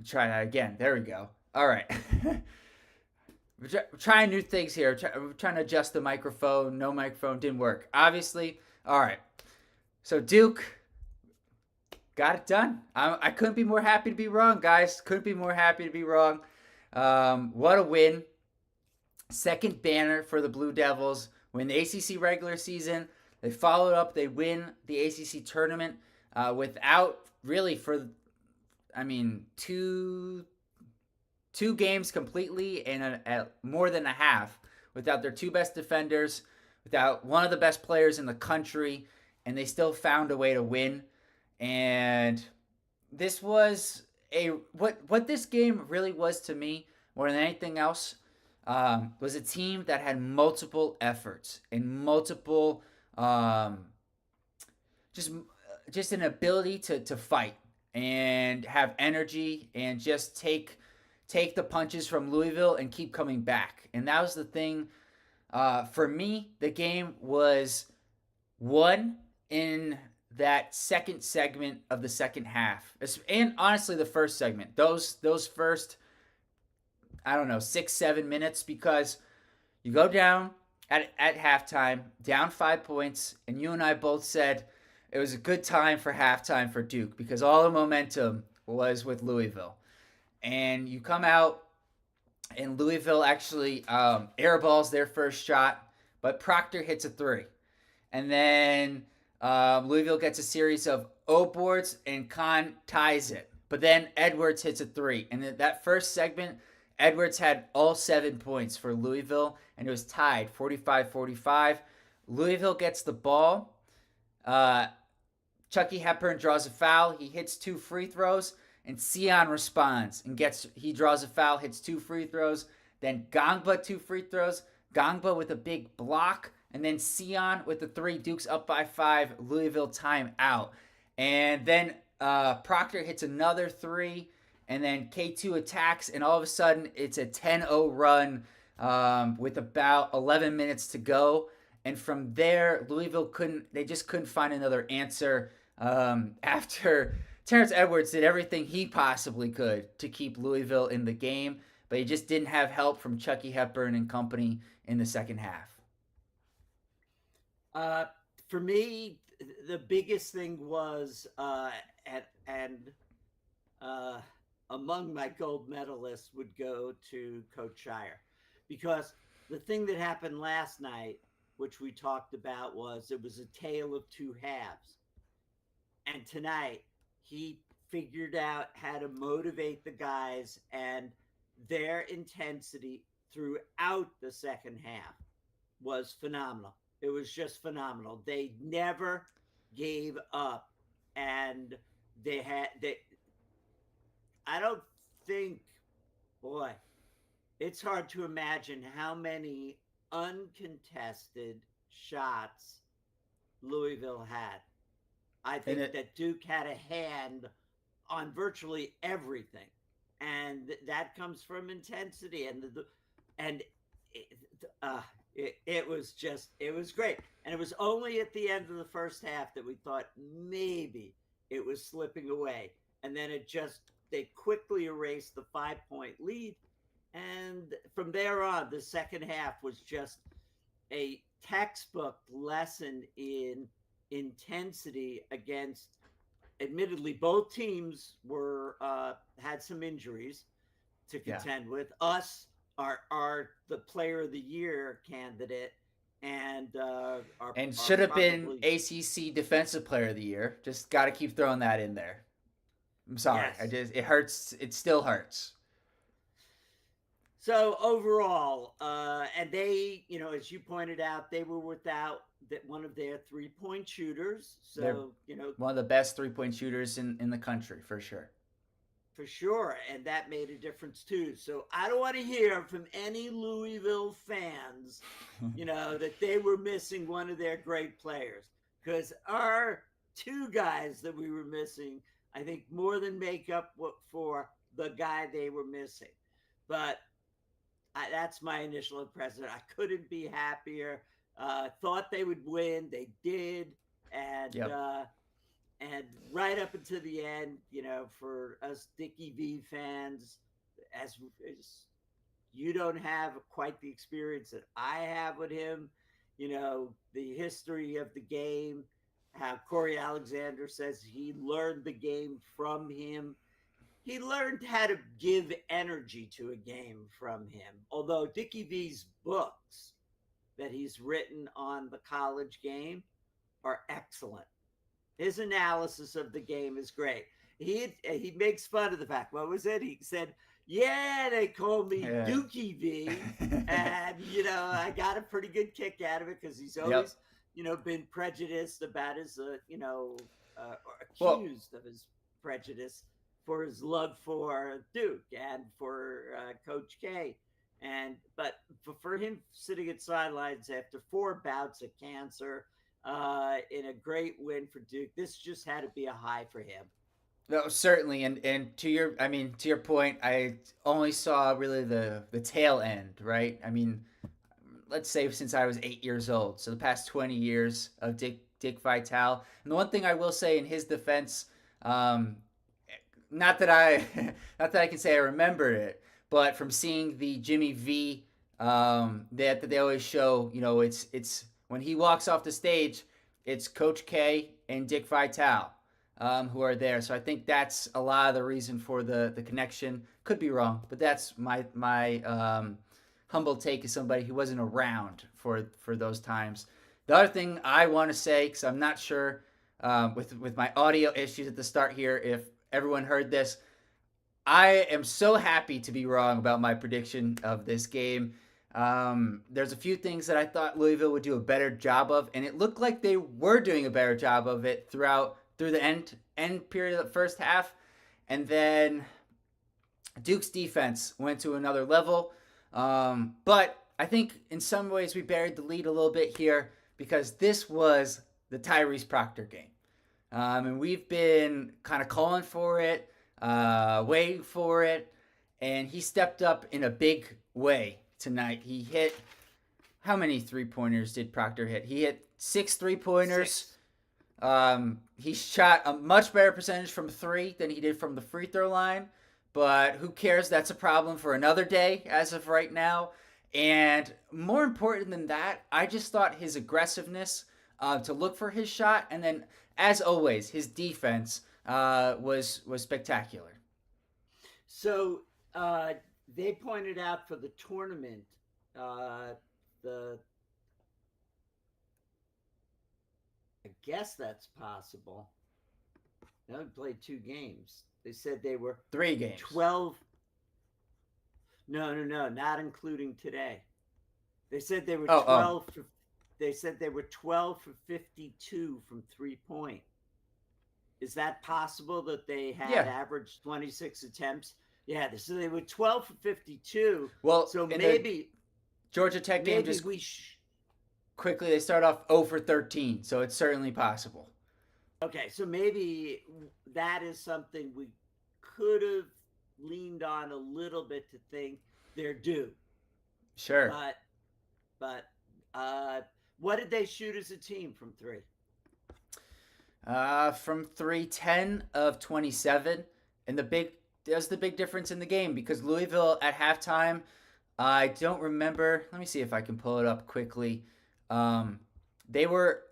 try that again. There we go. All right. We're trying new things here. We're trying to adjust the microphone. No microphone didn't work. Obviously. All right. So Duke got it done. I couldn't be more happy to be wrong, guys. Couldn't be more happy to be wrong. What a win. Second banner for the Blue Devils. Win the ACC regular season. They followed up. They win the ACC tournament without really two games completely and more than a half without their two best defenders, without one of the best players in the country, and they still found a way to win. And this was what this game really was to me more than anything else was a team that had multiple efforts and multiple just an ability to fight and have energy and just take the punches from Louisville and keep coming back. And that was the thing. For me, the game was won in that second segment of the second half. And honestly, the first segment. Those first, 6-7 minutes, because you go down at halftime, down 5 points, and you and I both said it was a good time for halftime for Duke because all the momentum was with Louisville. And you come out, and Louisville actually airballs their first shot, but Proctor hits a three. And then Louisville gets a series of O boards, and Kahn ties it. But then Edwards hits a three. And that first segment, Edwards had all 7 points for Louisville, and it was tied 45-45. Louisville gets the ball. Chucky Hepburn draws a foul. He hits 2 free throws, and Sion responds and he draws a foul, hits 2 free throws. Then Gongba 2 free throws. Gongba with a big block, and then Sion with the 3. Duke's up by 5. Louisville timeout. And then Proctor hits another 3, and then K2 attacks, and all of a sudden it's a 10-0 run with about 11 minutes to go. And from there, Louisville just couldn't find another answer after Terrence Edwards did everything he possibly could to keep Louisville in the game, but he just didn't have help from Chucky Hepburn and company in the second half. For me, the biggest thing was, among my gold medalists would go to Coach Shire, because the thing that happened last night, which we talked about, was it was a tale of two halves. And tonight, he figured out how to motivate the guys, and their intensity throughout the second half was phenomenal. It was just phenomenal. They never gave up, and I don't think, boy, it's hard to imagine how many uncontested shots Louisville had. I think that Duke had a hand on virtually everything, and that comes from intensity. It was great. And it was only at the end of the first half that we thought maybe it was slipping away, and then they quickly erased the 5-point lead, and from there on, the second half was just a textbook lesson in intensity against, admittedly, both teams had some injuries to contend with. Us are the player of the year candidate, and should have been ACC defensive player of the year. Just got to keep throwing that in there. I'm sorry. Yes. It hurts. It still hurts. So overall, and they, as you pointed out, they were without one of their 3-point shooters. So, one of the best 3-point shooters in the country, for sure. For sure. And that made a difference too. So I don't want to hear from any Louisville fans, that they were missing one of their great players, because our 2 guys that we were missing, I think, more than make up for the guy they were missing. But that's my initial impression. I couldn't be happier. Thought they would win. They did. And and right up until the end, for us Dickie V fans, as you don't have quite the experience that I have with him. The history of the game, how Corey Alexander says he learned the game from him. He learned how to give energy to a game from him. Although Dickie V's books that he's written on the college game are excellent. His analysis of the game is great. He makes fun of the fact. What was it? He said, "Yeah, they call me Dookie V," and I got a pretty good kick out of it because he's always, been prejudiced about his, accused of his prejudice for his love for Duke and for Coach K. But for him sitting at sidelines after 4 bouts of cancer, in a great win for Duke, this just had to be a high for him. No, certainly, and to your point, I only saw really the tail end, right? I mean, let's say since I was 8 years old, so the past 20 years of Dick Vitale. And the one thing I will say in his defense, not that I can say I remember it, but from seeing the Jimmy V, that they always show, it's when he walks off the stage, it's Coach K and Dick Vitale. Who are there. So I think that's a lot of the reason for the connection. Could be wrong, but that's my humble take as somebody who wasn't around for those times. The other thing I want to say, because I'm not sure with my audio issues at the start here, if everyone heard this, I am so happy to be wrong about my prediction of this game. There's a few things that I thought Louisville would do a better job of, and it looked like they were doing a better job of it through the end period of the first half. And then Duke's defense went to another level. But I think in some ways we buried the lead a little bit here because this was the Tyrese Proctor game. And we've been kind of calling for it, waiting for it, and he stepped up in a big way tonight. He hit, how many three-pointers did Proctor hit? He hit 6 3-pointers. 6. He shot a much better percentage from 3 than he did from the free throw line, but who cares? That's a problem for another day as of right now. And more important than that, I just thought his aggressiveness to look for his shot, and then as always, his defense was spectacular. So they pointed out for the tournament, I guess that's possible. They only played 2 games. They said they were 3 games. 12. No, not including today. They said they were 12. They said they were 12 for 52 from 3-point. Is that possible that they had averaged 26 attempts? Yeah, so they were 12 for 52. Well, so maybe Georgia Tech game just quickly, they start off 0 for 13, so it's certainly possible. Okay, so maybe that is something we could have leaned on a little bit to think they're due. Sure. But what did they shoot as a team from 3? From 3, 10 of 27, and there's the big difference in the game because Louisville at halftime, I don't remember. Let me see if I can pull it up quickly. They were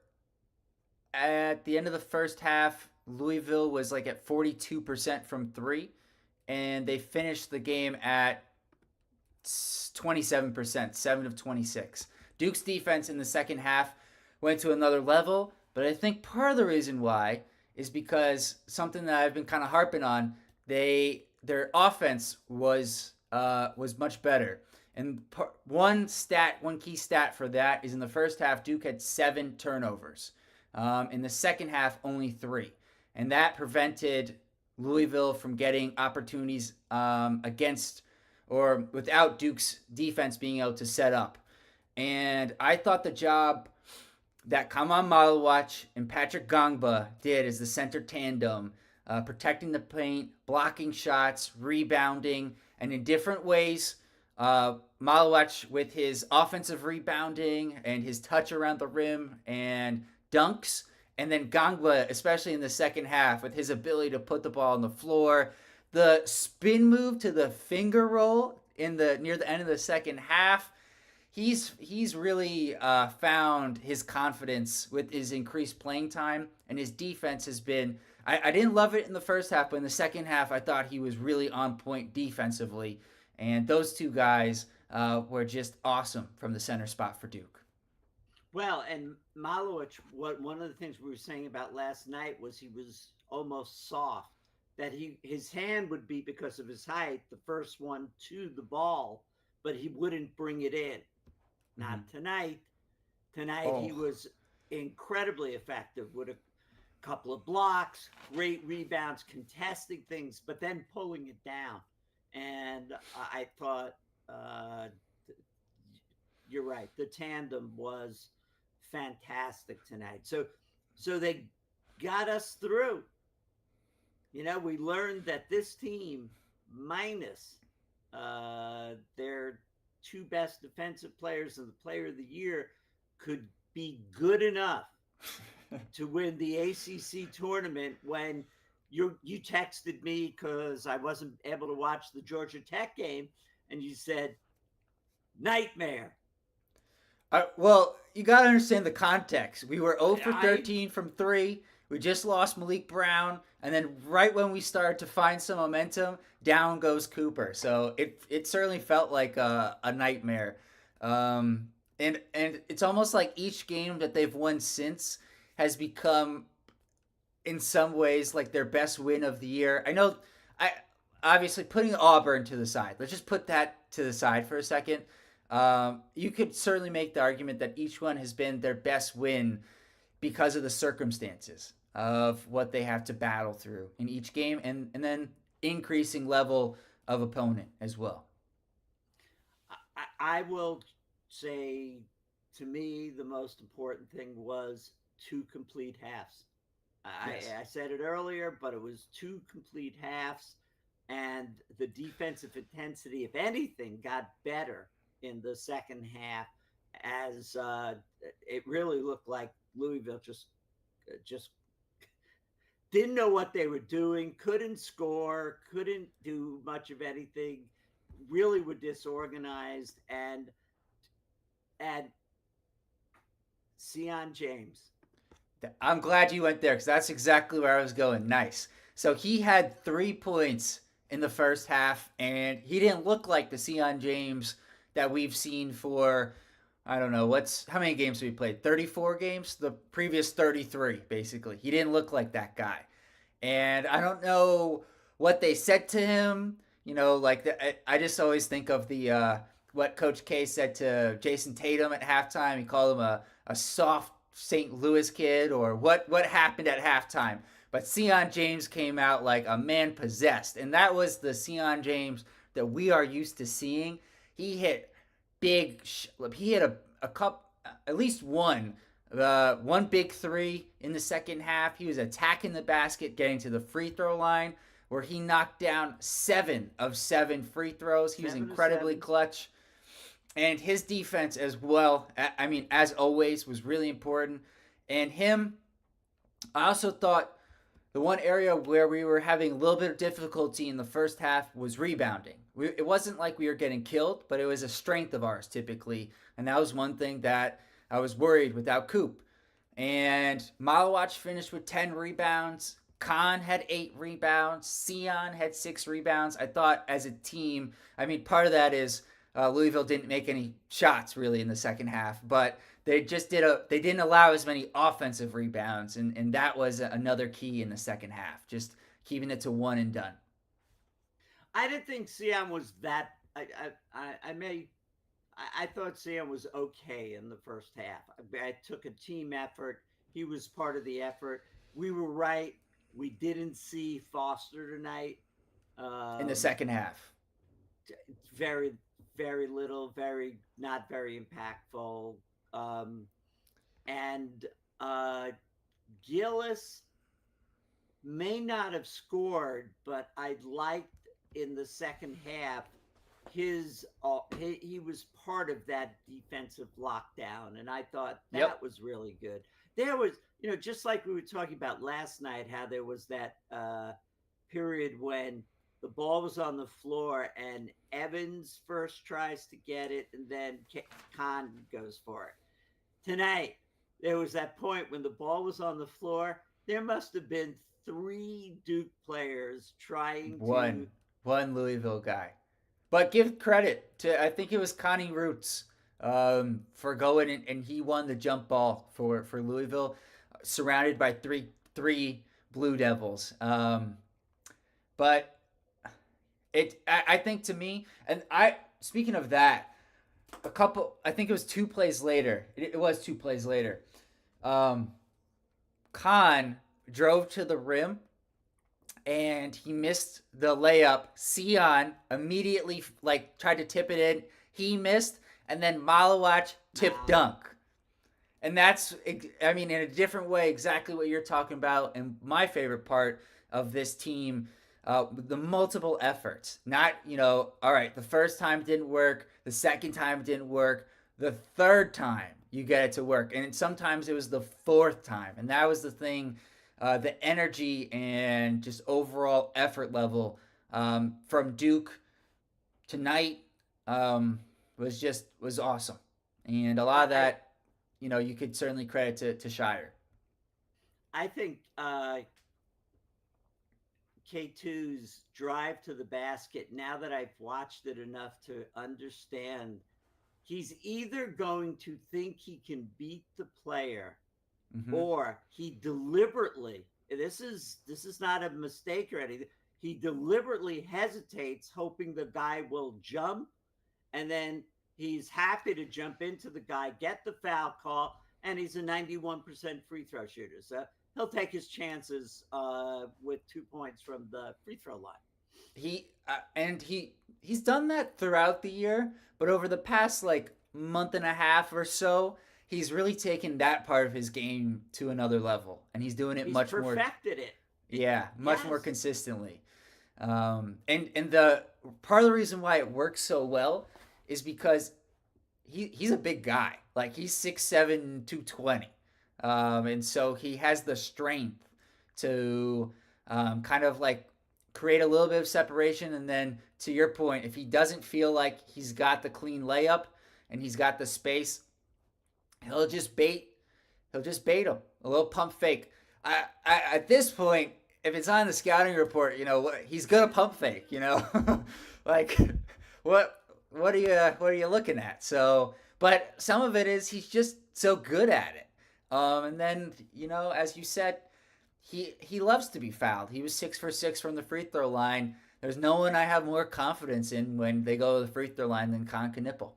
at the end of the first half. Louisville was like at 42% from 3, and they finished the game at 27%, 7 of 26. Duke's defense in the second half went to another level, but I think part of the reason why is because something that I've been kind of harping on, their offense was much better. And one key stat for that is in the first half, Duke had 7 turnovers. In the second half, only 3. And that prevented Louisville from getting opportunities against or without Duke's defense being able to set up. And I thought the job that Kaman Malawach and Patrick Gongba did as the center tandem, protecting the paint, blocking shots, rebounding, and in different ways, Malawach with his offensive rebounding and his touch around the rim and dunks, And then Gangba, especially in the second half, with his ability to put the ball on the floor, the spin move to the finger roll in the near the end of the second half, he's really found his confidence with his increased playing time, and his defense has been. I didn't love it in the first half, but in the second half, I thought he was really on point defensively, and those two guys were just awesome from the center spot for Duke. Well, and Malowich, what one of the things we were saying about last night was he was almost soft. That his hand would be, because of his height, the first one to the ball, but he wouldn't bring it in. Not tonight. Tonight he was incredibly effective with a couple of blocks, great rebounds, contesting things, but then pulling it down. And I thought you're right. The tandem was fantastic tonight. So they got us through. You know, we learned that this team, minus their two best defensive players and the player of the year, could be good enough to win the ACC tournament. When you texted me because I wasn't able to watch the Georgia Tech game, and you said, nightmare. Well, you got to understand the context. We were 0 for 13 from 3. We just lost Malik Brown, and then right when we started to find some momentum, down goes Cooper. So it certainly felt like a nightmare. And it's almost like each game that they've won since has become, in some ways, like their best win of the year. I know, obviously putting Auburn to the side. Let's just put that to the side for a second. You could certainly make the argument that each one has been their best win because of the circumstances of what they have to battle through in each game, and then increasing level of opponent as well. I will say, to me, the most important thing was 2 complete halves. Yes. I said it earlier, but it was 2 complete halves, and the defensive intensity, if anything, got better in the second half, as it really looked like Louisville just didn't know what they were doing, couldn't score, couldn't do much of anything, really were disorganized. And Sion James. I'm glad you went there, because that's exactly where I was going. Nice. So he had 3 points in the first half, and he didn't look like the Sion James that we've seen for, I don't know, how many games we played? 34 games? The previous 33, basically. He didn't look like that guy. And I don't know what they said to him. You know, like, I just always think of the what Coach K said to Jason Tatum at halftime. He called him a soft St. Louis kid, or what happened at halftime. But Sion James came out like a man possessed. And that was the Sion James that we are used to seeing. He hit he hit a cup, at least one big 3 in the second half. He was attacking the basket, getting to the free throw line, where he knocked down 7 of 7 free throws. He was incredibly clutch. And his defense as well, I mean, as always, was really important. And I also thought the one area where we were having a little bit of difficulty in the first half was rebounding. It wasn't like we were getting killed, but it was a strength of ours typically. And that was one thing that I was worried without Coop. And Malowich finished with 10 rebounds. Khan had 8 rebounds. Sion had 6 rebounds. I thought as a team, I mean, part of that is Louisville didn't make any shots really in the second half, but they didn't allow as many offensive rebounds, and that was another key in the second half, just keeping it to 1 and done. I didn't think Sion was that. I thought Sion was okay in the first half. I took a team effort. He was part of the effort. We were right. We didn't see Foster tonight. In the second half. Very, very little, not very impactful. And Gillis may not have scored, but I liked in the second half he was part of that defensive lockdown, and I thought that was really good. There just like we were talking about last night, how there was that period when the ball was on the floor and Evans first tries to get it and then Khan goes for it. Tonight, there was that point when the ball was on the floor. There must have been 3 Duke players trying to. One Louisville guy. But give credit to, I think it was Connie Roots, for going and he won the jump ball for Louisville, surrounded by three Blue Devils. But I think to me, and speaking of that, I think it was 2 plays later. It was 2 plays later. Khan drove to the rim and he missed the layup. Sion immediately tried to tip it in. He missed, and then Malawach tipped dunk. And that's, I mean, in a different way, exactly what you're talking about. And my favorite part of this team, the multiple efforts. Not, all right, the first time didn't work, the second time didn't work, the third time you get it to work. And sometimes it was the fourth time. And that was the thing, the energy and just overall effort level from Duke tonight was awesome. And a lot of that, you could certainly credit to Shire. I think K2's drive to the basket, now that I've watched it enough to understand, he's either going to think he can beat the player, or he deliberately, this is not a mistake or anything, he deliberately hesitates hoping the guy will jump, and then he's happy to jump into the guy, get the foul call, and he's a 91% free throw shooter. So he'll take his chances with 2 points from the free throw line. He's done that throughout the year, but over the past month and a half or so, he's really taken that part of his game to another level, and he's doing it much more. He's perfected it. Yeah, much more consistently. And the part of the reason why it works so well is because he's a big guy. He's 6'7", 220. And so he has the strength to kind of create a little bit of separation. And then to your point, if he doesn't feel like he's got the clean layup and he's got the space, he'll just bait him. A little pump fake. At this point, if it's on the scouting report, he's gonna pump fake. What are you looking at? So, but some of it is he's just so good at it. And then as you said, he loves to be fouled. He was 6 for 6 from the free throw line. There's no one I have more confidence in when they go to the free throw line than Con Knipple.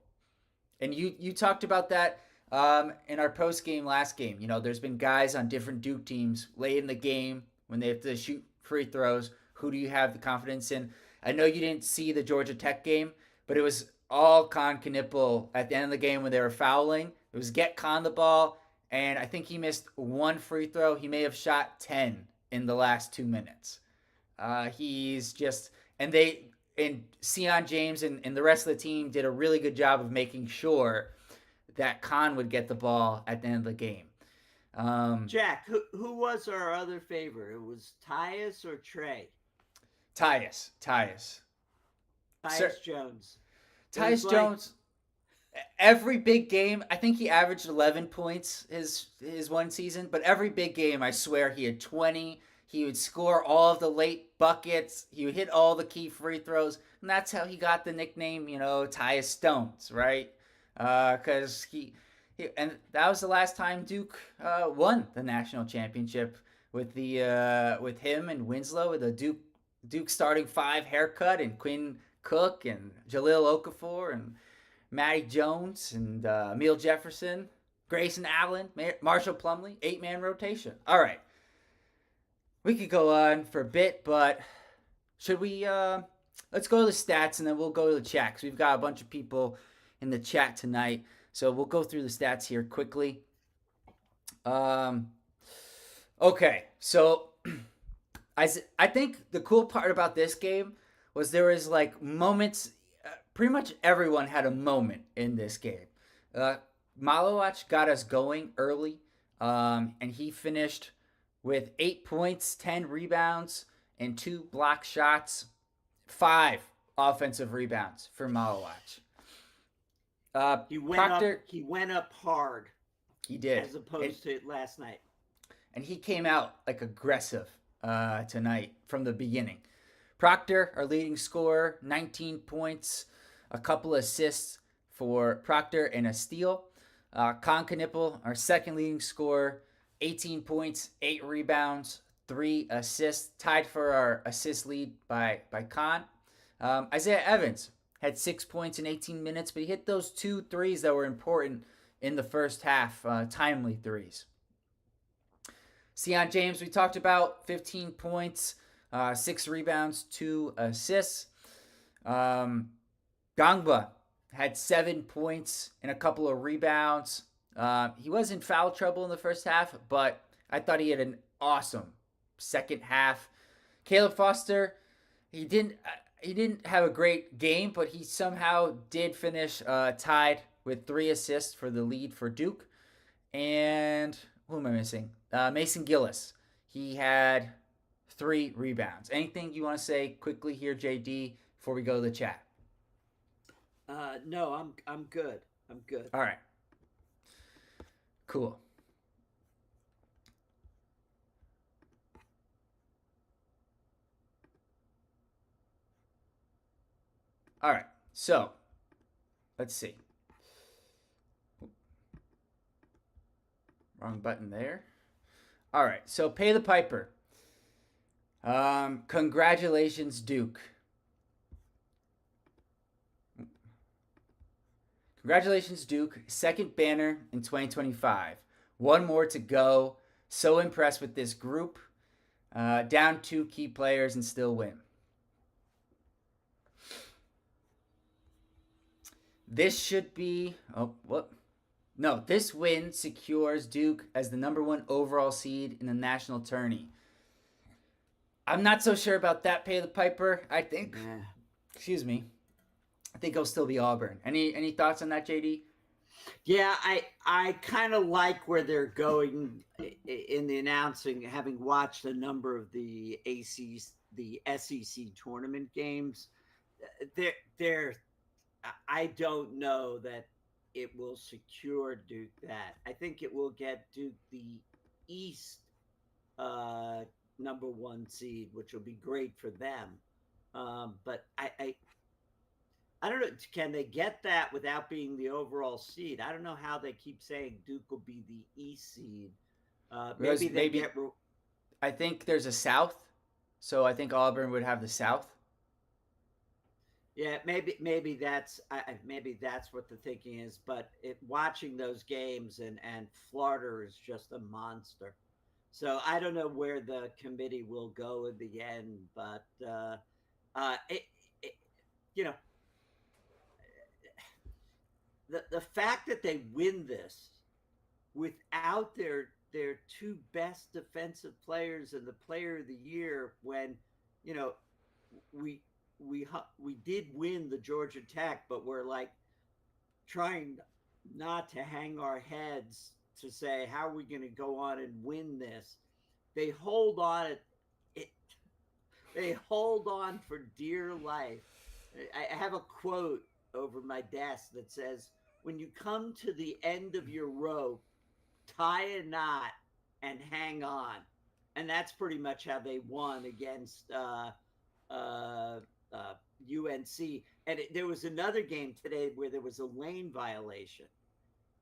And you talked about that in our post game last game. There's been guys on different Duke teams late in the game when they have to shoot free throws. Who do you have the confidence in? I know you didn't see the Georgia Tech game, but it was all Con Knipple at the end of the game when they were fouling. It was get Con the ball, and I think he missed 1 free throw. He may have shot 10 in the last 2 minutes. He's just, and Sion James and the rest of the team did a really good job of making sure that Con would get the ball at the end of the game. Jack, who was our other favorite? It was Tyus or Trey? Tyus Jones. Tyus Jones. Every big game, I think he averaged 11 points his one season, but every big game, I swear he had 20. He would score all of the late buckets. He would hit all the key free throws, and that's how he got the nickname, Tyus Stones, right? Because and that was the last time Duke won the national championship with him and Winslow with a Duke starting 5 haircut, and Quinn Cook and Jaleel Okafor and Matty Jones and Emil Jefferson, Grayson Allen, Marshall Plumlee, 8-man rotation. All right. We could go on for a bit, but should we let's go to the stats and then we'll go to the chat because we've got a bunch of people in the chat tonight. So we'll go through the stats here quickly. Okay, so I think the cool part about this game was there was moments. Pretty much everyone had a moment in this game. Malawach got us going early. And he finished with 8 points, 10 rebounds, and 2 block shots, 5 offensive rebounds for Malawach. Proctor, he went up hard. He did. As opposed to last night. And he came out like aggressive tonight from the beginning. Proctor, our leading scorer, 19 points, a couple assists for Proctor and a steal. Con Knippel, our second leading scorer, 18 points, 8 rebounds, 3 assists, tied for our assist lead by Con. Isaiah Evans had 6 points in 18 minutes, but he hit those 2 threes that were important in the first half, timely threes. Sion James, we talked about, 15 points, 6 rebounds, 2 assists. Gangba had 7 points and a couple of rebounds. He was in foul trouble in the first half, but I thought he had an awesome second half. Caleb Foster, he didn't have a great game, but he somehow did finish tied with 3 assists for the lead for Duke. And who am I missing? Mason Gillis. He had 3 rebounds. Anything you want to say quickly here, JD, before we go to the chat? No, I'm good. I'm good. All right. Cool. All right. So, let's see. Wrong button there. All right. So, pay the piper. Congratulations, Duke. Congratulations, Duke. Second banner in 2025. 1 more to go. So impressed with this group. Down 2 key players and still win. This should be... Oh, what? No, this win secures Duke as the number 1 overall seed in the national tourney. I'm not so sure about that, pay the piper. I think... Excuse me. I think it'll still be Auburn. Any thoughts on that, JD? Yeah, I kind of like where they're going in the announcing, having watched a number of the SEC tournament games. I don't know that it will secure Duke that. I think it will get Duke the East number 1 seed, which will be great for them. But I don't know. Can they get that without being the overall seed? I don't know how they keep saying Duke will be the East seed. Maybe I think there's a South, so I think Auburn would have the South. Yeah, maybe that's what the thinking is. But watching those games and Florida is just a monster. So I don't know where the committee will go in the end, but the fact that they win this without their 2 best defensive players and the player of the year, when we did win the Georgia Tech, but we're like trying not to hang our heads to say how are we going to go on and win this. They hold on They hold on for dear life. I have a quote over my desk that says, "When you come to the end of your rope, tie a knot and hang on." And that's pretty much how they won against UNC. And there was another game today where there was a lane violation.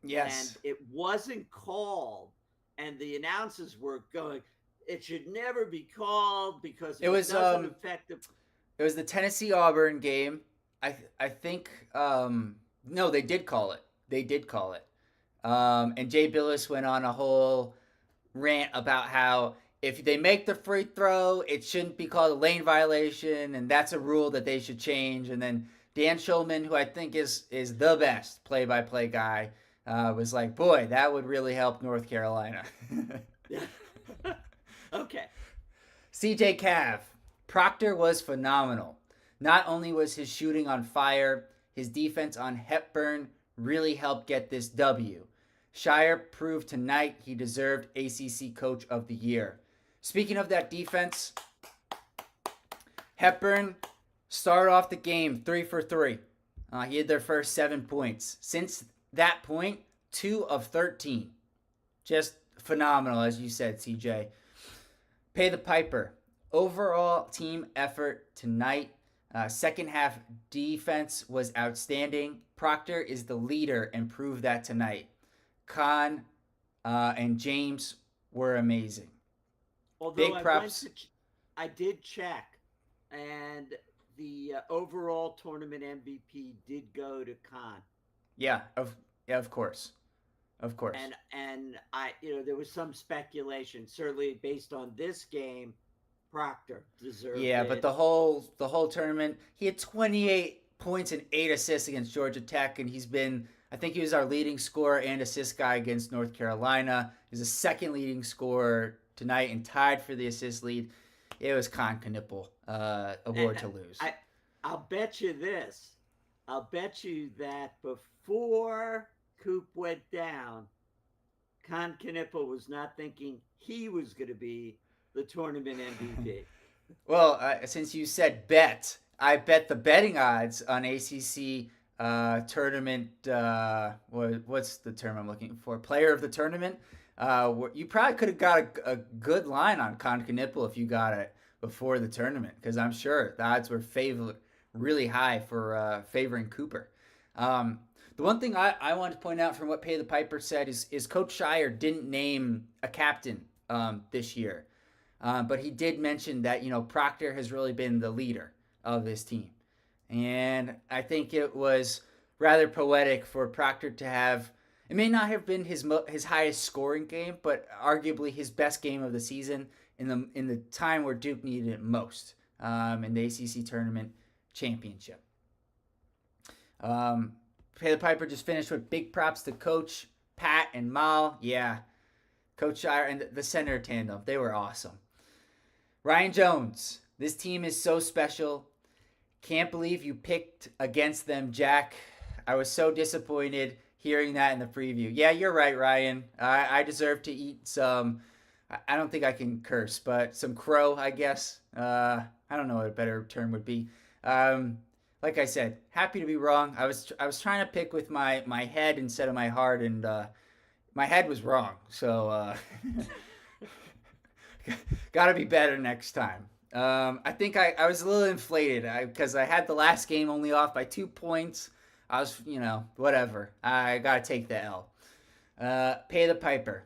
Yes. And it wasn't called. And the announcers were going, it should never be called because it doesn't affect the... It was the Tennessee-Auburn game. I think no, they did call it. And Jay Billis went on a whole rant about how if they make the free throw, it shouldn't be called a lane violation, and that's a rule that they should change. And then Dan Schulman, who I think is the best play-by-play guy, was like, boy, that would really help North Carolina. Okay. CJ Cav. Proctor was phenomenal. Not only was his shooting on fire, his defense on Hepburn really helped get this W. Shire proved tonight he deserved ACC Coach of the Year. Speaking of that defense, Hepburn started off the game 3 for 3. He had their first 7 points. Since that point, 2 of 13. Just phenomenal, as you said, CJ. Pay the piper. Overall team effort tonight. Second half defense was outstanding. Proctor is the leader and proved that tonight. Khan and James were amazing. Although Big props. I did check, and the overall tournament MVP did go to Khan. Yeah, of course. Of course. And I, there was some speculation, certainly based on this game, Proctor deserved it. Yeah, but the whole tournament, he had 28 points and 8 assists against Georgia Tech, and I think he was our leading scorer and assist guy against North Carolina. He's the second leading scorer tonight and tied for the assist lead. It was Con Knipple award to lose. I'll bet you this. I'll bet you that before Coop went down, Con Knipple was not thinking he was going to be the tournament MVP. Well, since you said bet, I bet the betting odds on ACC tournament. What's the term I'm looking for? Player of the tournament. You probably could have got a good line on Con Knipple if you got it before the tournament, because I'm sure the odds were really high for favoring Cooper. The one thing I want to point out from what Pay the Piper said is Coach Shire didn't name a captain this year. But he did mention that, Proctor has really been the leader of this team. And I think it was rather poetic for Proctor to have, it may not have been his highest scoring game, but arguably his best game of the season in the time where Duke needed it most, in the ACC Tournament Championship. Pay the Piper just finished with big props to Coach, Pat, and Mal. Yeah, Coach Shire and the center tandem, they were awesome. Ryan Jones, this team is so special. Can't believe you picked against them, Jack. I was so disappointed hearing that in the preview. Yeah, you're right, Ryan. I deserve to eat some, I don't think I can curse, but some crow, I guess. I don't know what a better term would be. Like I said, happy to be wrong. I was trying to pick with my head instead of my heart, and my head was wrong. So got to be better next time. I think I was a little inflated because I had the last game only off by 2 points. I was, whatever. I got to take the L. Pay the Piper.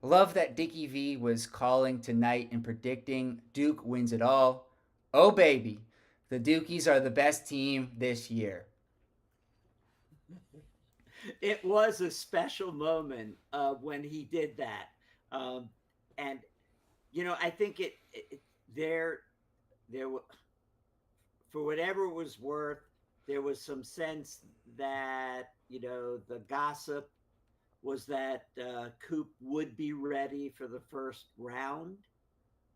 Love that Dickie V was calling tonight and predicting Duke wins it all. Oh, baby. The Dukies are the best team this year. It was a special moment when he did that. And, I think there, for whatever it was worth, there was some sense that, the gossip was that Coop would be ready for the first round.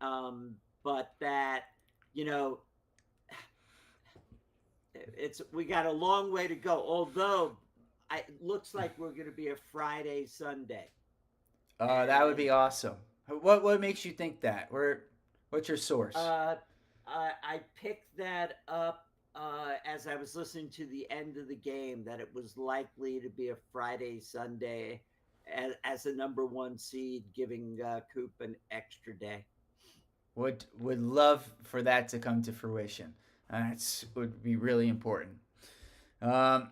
But that, we got a long way to go. Although it looks like we're going to be a Friday, Sunday. That would be awesome. What makes you think that? What's your source? I picked that up as I was listening to the end of the game, that it was likely to be a Friday, Sunday as a number 1 seed, giving Coop an extra day. Would love for that to come to fruition. That would be really important. Ryan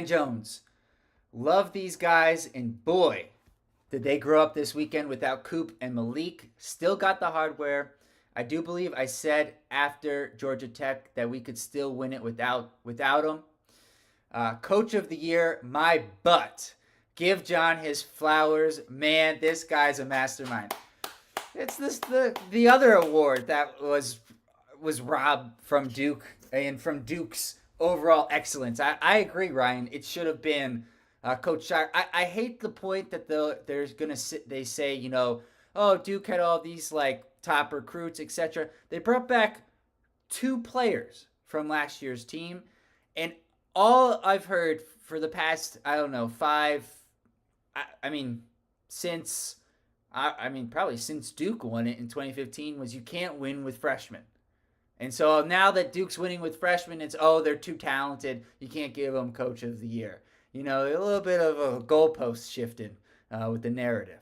Jones. Love these guys, and boy, did they grow up this weekend without Coop and Malik. Still got the hardware. I do believe I said after Georgia Tech that we could still win it without them. Coach of the Year, my butt. Give John his flowers. Man, this guy's a mastermind. It's the other award that was robbed from Duke and from Duke's overall excellence. I agree, Ryan. It should have been Coach Shire. I hate the point that they say, oh, Duke had all these top recruits, etc. They brought back 2 players from last year's team, and all I've heard for the past, I don't know, I mean, since I mean, probably since Duke won it in 2015, was you can't win with freshmen. And so now that Duke's winning with freshmen, it's, oh, they're too talented. You can't give them Coach of the Year. You know, a little bit of a goalpost shifting with the narrative.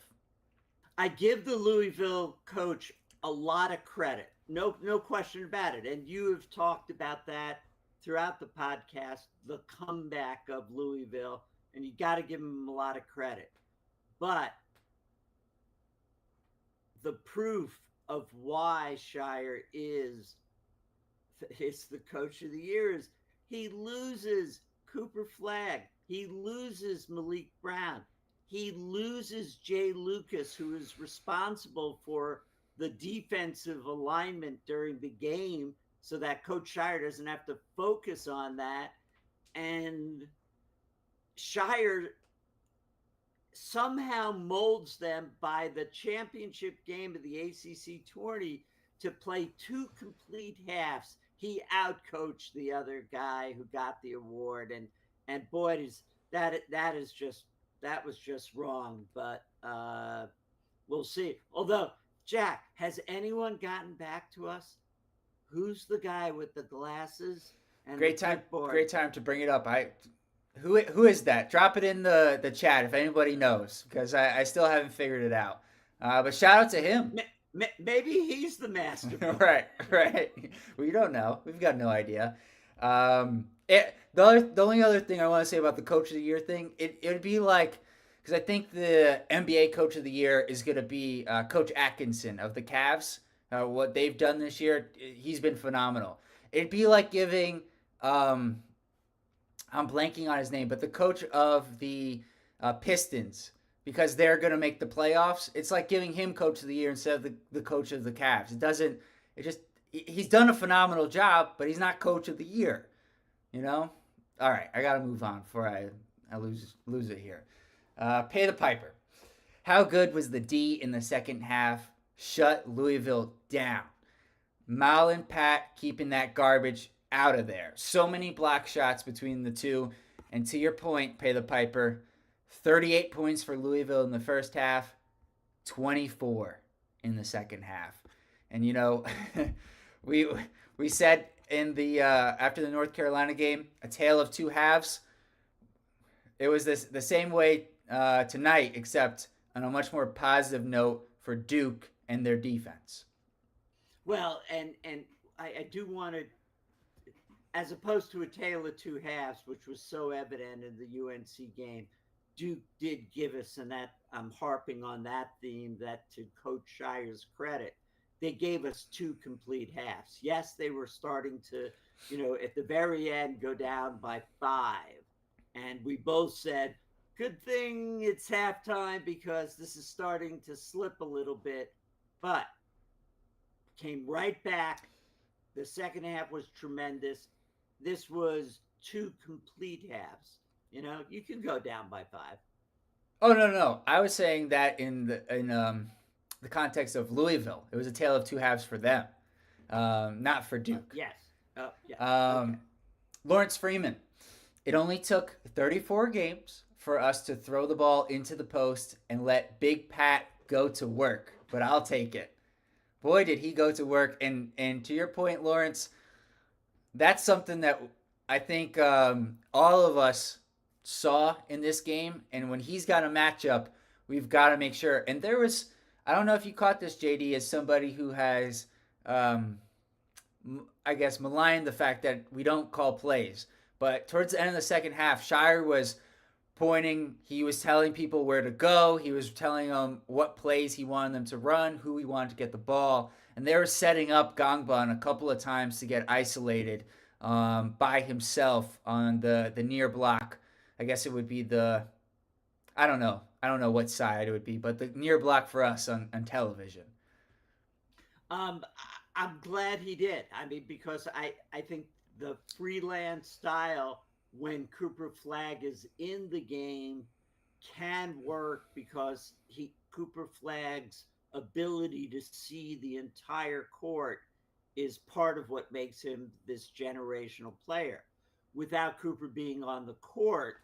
I give the Louisville coach a lot of credit. No question about it. And you have talked about that throughout the podcast, the comeback of Louisville, and you got to give him a lot of credit. But the proof of why Shire is the coach of the year is he loses Cooper Flagg. He loses Malik Brown. He loses Jay Lucas, who is responsible for the defensive alignment during the game so that Coach Shire doesn't have to focus on that. And Shire somehow molds them by the championship game of the ACC tourney to play 2 complete halves. He outcoached the other guy who got the award, and boy, that was just wrong. But we'll see. Although, Jack, has anyone gotten back to us? Who's the guy with the glasses and Great the time, clipboard? great time to bring it up. Who is that? Drop it in the chat if anybody knows, because I still haven't figured it out. But shout out to him. Maybe he's the master. Right. We don't know. We've got no idea. The only other thing I want to say about the Coach of the Year thing, it would be like, because I think the NBA Coach of the Year is going to be Coach Atkinson of the Cavs. What they've done this year, he's been phenomenal. It'd be like giving, I'm blanking on his name, but the coach of the Pistons, because they're going to make the playoffs. It's like giving him Coach of the Year instead of the coach of the Cavs. He's done a phenomenal job, but he's not Coach of the Year. You know? All right, I got to move on before I lose it here. Pay the piper. How good was the D in the second half? Shut Louisville down. Mal and Pat keeping that garbage out of there. So many block shots between the two. And to your point, Pay the piper, 38 points for Louisville in the first half, 24 in the second half. And you know, we said in the after the North Carolina game, a tale of two halves. It was the same way tonight, except on a much more positive note for Duke and their defense. Well, and I do want to, as opposed to a tale of two halves, which was so evident in the UNC game, Duke did give us, and that I'm harping on that theme, that to Coach Shire's credit, they gave us 2 complete halves. Yes, they were starting to, at the very end go down by 5. And we both said, good thing it's halftime because this is starting to slip a little bit. But came right back. The second half was tremendous. This was 2 complete halves. You can go down by 5. Oh no! I was saying that in the context of Louisville, it was a tale of two halves for them, not for Duke. Yes. Oh, yeah. Okay. Lawrence Freeman. It only took 34 games for us to throw the ball into the post and let Big Pat go to work, but I'll take it. Boy, did he go to work. And to your point, Lawrence, that's something that I think all of us saw in this game. And when he's got a matchup, we've got to make sure. And there was, I don't know if you caught this, JD, as somebody who has, I guess, maligned the fact that we don't call plays. But towards the end of the second half, Shire was pointing. He was telling people where to go. He was telling them what plays he wanted them to run, who he wanted to get the ball. And they were setting up Gangban a couple of times to get isolated by himself on the near block. I guess it would be I don't know what side it would be, but the near block for us on television. I'm glad he did. I mean, because I think the freelance style when Cooper Flagg is in the game can work because Cooper Flagg's ability to see the entire court is part of what makes him this generational player. without Cooper being on the court,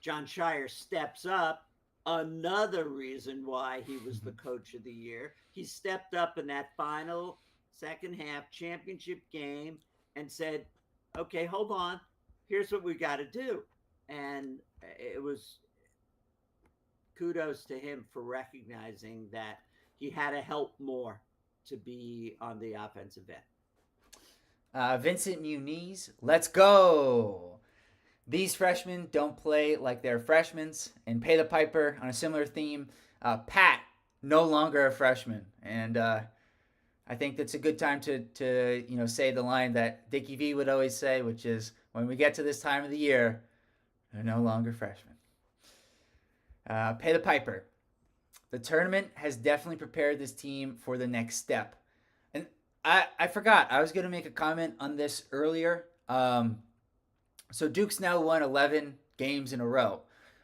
John Shire steps up. Another reason why he was the coach of the year. He stepped up in that final second half championship game and said, okay, hold on. Here's what we got to do. And it was kudos to him for recognizing that he had to help more to be on the offensive end. Vincent Muniz, let's go. These freshmen don't play like they're freshmen, and Pay the Piper on a similar theme. Pat, no longer a freshman, and I think that's a good time to say the line that Dickie V would always say, which is, when we get to this time of the year, they're no longer freshmen. Pay the Piper. The tournament has definitely prepared this team for the next step. And I forgot, I was going to make a comment on this earlier. So Duke's now won 11 games in a row.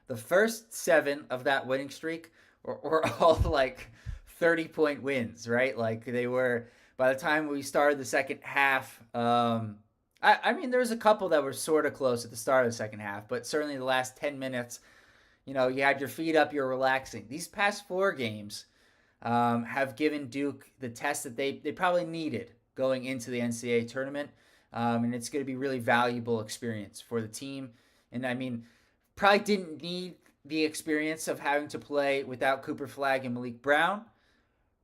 The first 7 of that winning streak were all like 30-point wins, right? Like they were, by the time we started the second half, I mean, there was a couple that were sort of close at the start of the second half, but certainly the last 10 minutes, you had your feet up, you're relaxing. These past 4 games have given Duke the test that they probably needed going into the NCAA tournament. And it's going to be really valuable experience for the team. And I mean, probably didn't need the experience of having to play without Cooper Flagg and Malik Brown,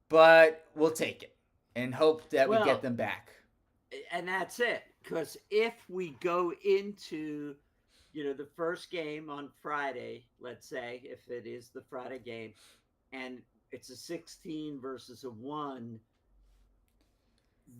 but we'll take it and hope that we get them back. And that's it. Because if we go into, the first game on Friday, let's say, if it is the Friday game, and it's a 16 versus a 1,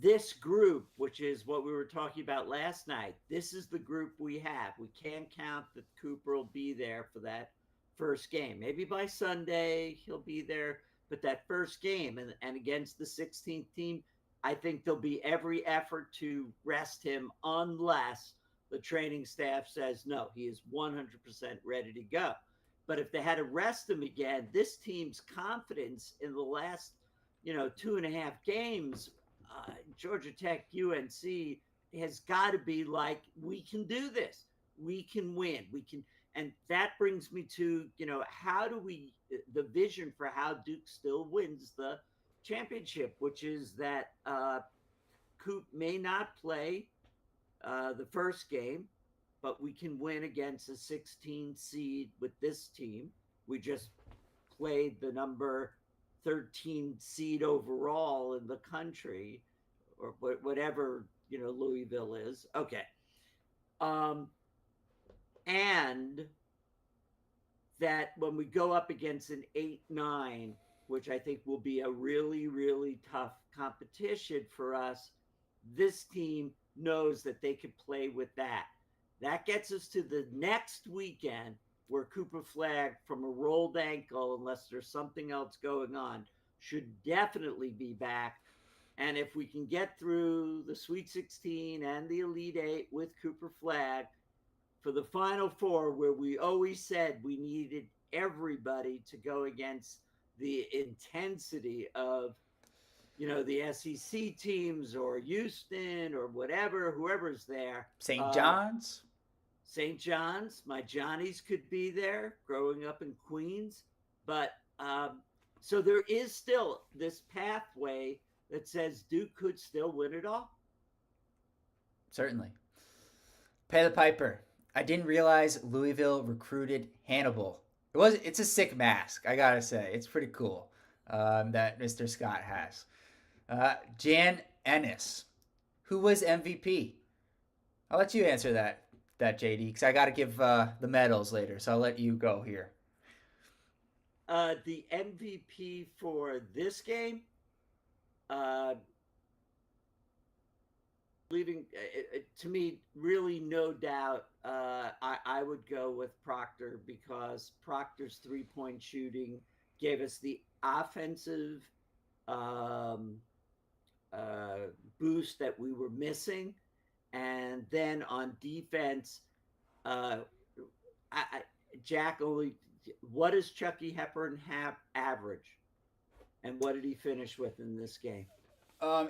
this group, which is what we were talking about last night, this is the group we have. We can't count that Cooper will be there for that first game. Maybe by Sunday he'll be there, but that first game and against the 16th team, I think there'll be every effort to rest him unless the training staff says, no, he is 100% ready to go. But if they had to rest him again, this team's confidence in the last, 2.5 games, Georgia Tech, UNC, has got to be like, we can do this. We can win. We can. And that brings me to, how do we, the vision for how Duke still wins the championship, which is that Coop may not play the first game, but we can win against a 16 seed with this team. We just played the number 13 seed overall in the country, or whatever, Louisville is. Okay. And that when we go up against an 8-9, which I think will be a really, really tough competition for us, this team knows that they can play with that. That gets us to the next weekend, where Cooper Flagg, from a rolled ankle, unless there's something else going on, should definitely be back. And if we can get through the Sweet 16 and the Elite 8 with Cooper Flagg, for the Final Four, where we always said we needed everybody to go against the intensity of, the SEC teams or Houston or whatever, whoever's there. St. John's? St. John's. My Johnnies could be there growing up in Queens. But so there is still this pathway that says Duke could still win it all. Certainly. Pay the Piper. I didn't realize Louisville recruited Hannibal. It's a sick mask, I gotta say. It's pretty cool that Mr. Scott has. Jan Ennis, who was MVP? I'll let you answer that JD, because I gotta give the medals later, so I'll let you go here. The MVP for this game, leaving to me, really no doubt. I would go with Proctor, because Proctor's 3-point shooting gave us the offensive boost that we were missing, and then on defense, Jack, only what does Chucky Hepburn have average, and what did he finish with in this game?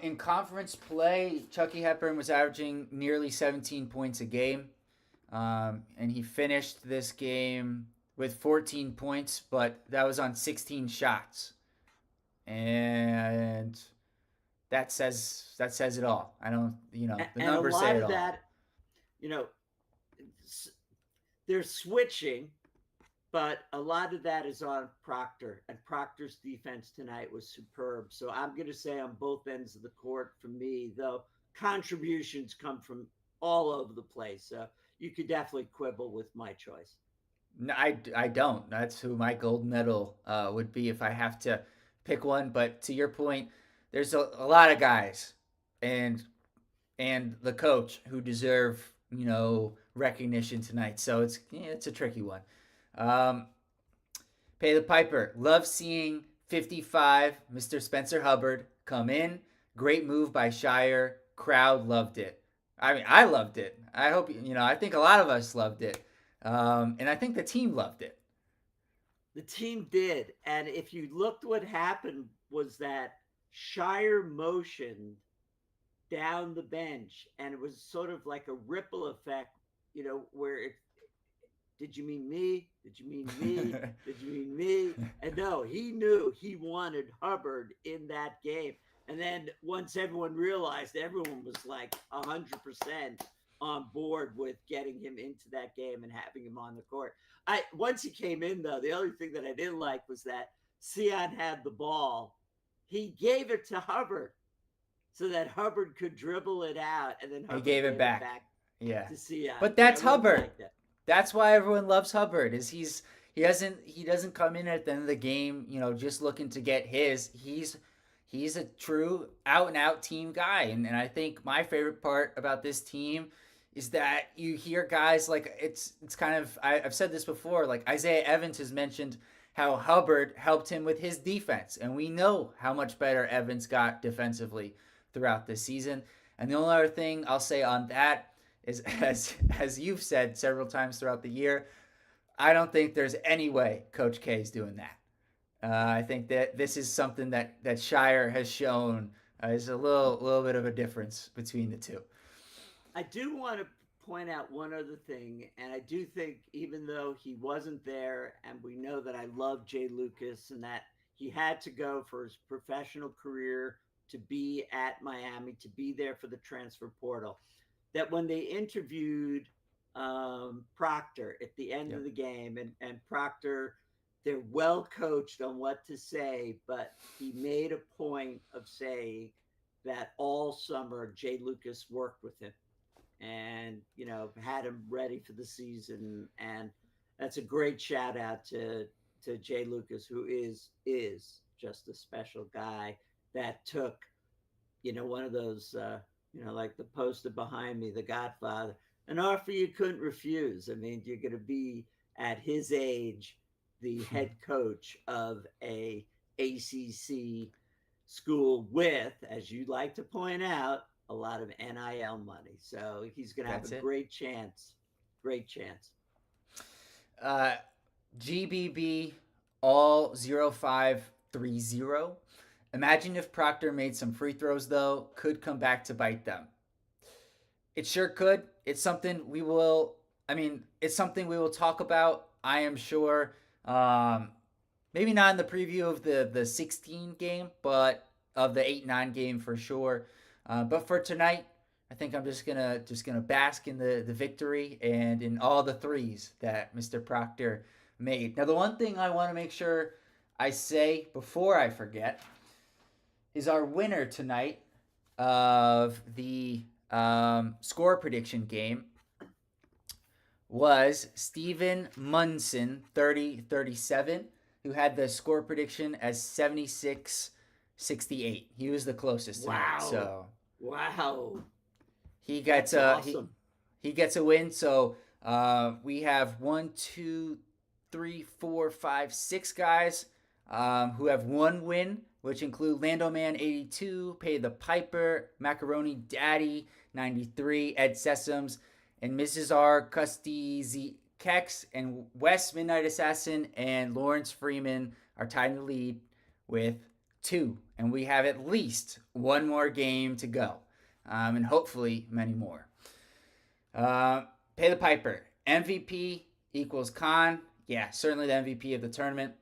In conference play, Chucky Hepburn was averaging nearly 17 points a game. And he finished this game with 14 points, but that was on 16 shots. And that says it all. I don't, the And a numbers say lot it of all. that, you know, they're switching, but a lot of that is on Proctor, and Proctor's defense tonight was superb. So I'm going to say on both ends of the court for me, though contributions come from all over the place. So you could definitely quibble with my choice. No, I don't. That's who my gold medal would be if I have to pick one. But to your point, there's a lot of guys and the coach who deserve recognition tonight. So it's a tricky one. Um, Pay the piper. Love seeing 55, Mr. Spencer Hubbard come in. Great move by Shire. Crowd loved it. I mean, I loved it. I hope I think a lot of us loved it. And I think the team loved it. The team did. And if you looked, what happened was that Shire motioned down the bench, and it was sort of like a ripple effect, where did you mean me? Did you mean me? Did you mean me? And no, he knew he wanted Hubbard in that game. And then once everyone realized, everyone was like 100% on board with getting him into that game and having him on the court. Once he came in, though, the other thing that I didn't like was that Sion had the ball. He gave it to Hubbard so that Hubbard could dribble it out, and then Hubbard He gave it back. Yeah. to Sion. But that's Hubbard. That's why everyone loves Hubbard. He doesn't come in at the end of the game, just looking to get his. He's a true out and out team guy. And I think my favorite part about this team is that you hear guys like it's kind of I've said this before, like Isaiah Evans has mentioned how Hubbard helped him with his defense, and we know how much better Evans got defensively throughout this season. And the only other thing I'll say on that is, as you've said several times throughout the year, I don't think there's any way Coach K is doing that. I think that this is something that Shire has shown is a little bit of a difference between the two. I do want to point out one other thing, and I do think, even though he wasn't there, and we know that I love Jay Lucas and that he had to go for his professional career to be at Miami, to be there for the transfer portal, that when they interviewed Proctor at the end of the game, and Proctor, they're well coached on what to say, but he made a point of saying that all summer Jay Lucas worked with him and had him ready for the season. And that's a great shout out to Jay Lucas, who is just a special guy that took one of those like the poster behind me, The Godfather, an offer you couldn't refuse. I mean, you're going to be at his age the head coach of a ACC school with, as you like to point out, a lot of NIL money. So he's going to have a great chance. Great chance. GBB all 0530. Imagine if Proctor made some free throws, though. Could come back to bite them. It sure could. It's something we will talk about, I am sure. Maybe not in the preview of the 16 game, but of the 8-9 game for sure. But for tonight, I think I'm just gonna bask in the victory and in all the threes that Mr. Proctor made. Now, the one thing I want to make sure I say before I forget is our winner tonight of the score prediction game was Steven Munson, 30-37, who had the score prediction as 76-68. He was the closest tonight. So he gets awesome. He gets a win. So we have 1, 2, 3, 4, 5, 6 guys who have one win, which include Lando Man 82, Pay the Piper, Macaroni Daddy 93, Ed Sessoms, and Mrs. R, Custy Z Kex, and West Midnight Assassin and Lawrence Freeman are tied in the lead with 2. And we have at least one more game to go, and hopefully many more. pay the piper. MVP equals Khan. Yeah, certainly the MVP of the tournament.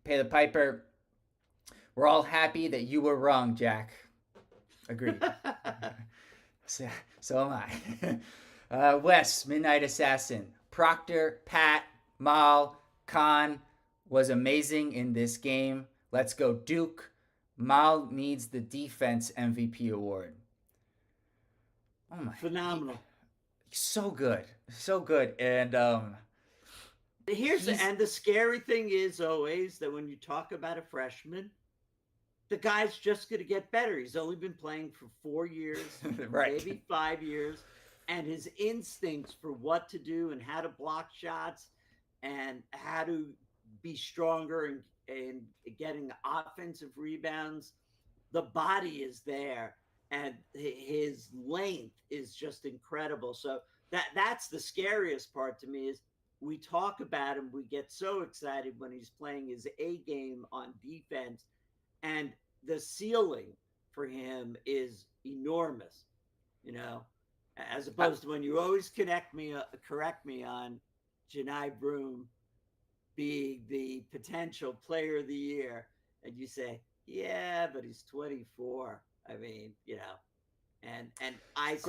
Pay the piper. We're all happy that you were wrong, Jack. Agreed. So am I. Wes, Midnight Assassin. Proctor, Pat, Mal, Khan was amazing in this game. Let's go Duke. Mal needs the defense MVP award. Oh my. Phenomenal. So good. So good. And and the scary thing is always that when you talk about a freshman, the guy's just going to get better. He's only been playing for 4 years, right. Maybe 5 years. And his instincts for what to do and how to block shots and how to be stronger and getting offensive rebounds, the body is there. And his length is just incredible. So that's the scariest part to me is we talk about him. We get so excited when he's playing his A game on defense. And the ceiling for him is enormous, as opposed to when you always correct me on Janai Broom being the potential player of the year. And you say, yeah, but he's 24. I mean, and I say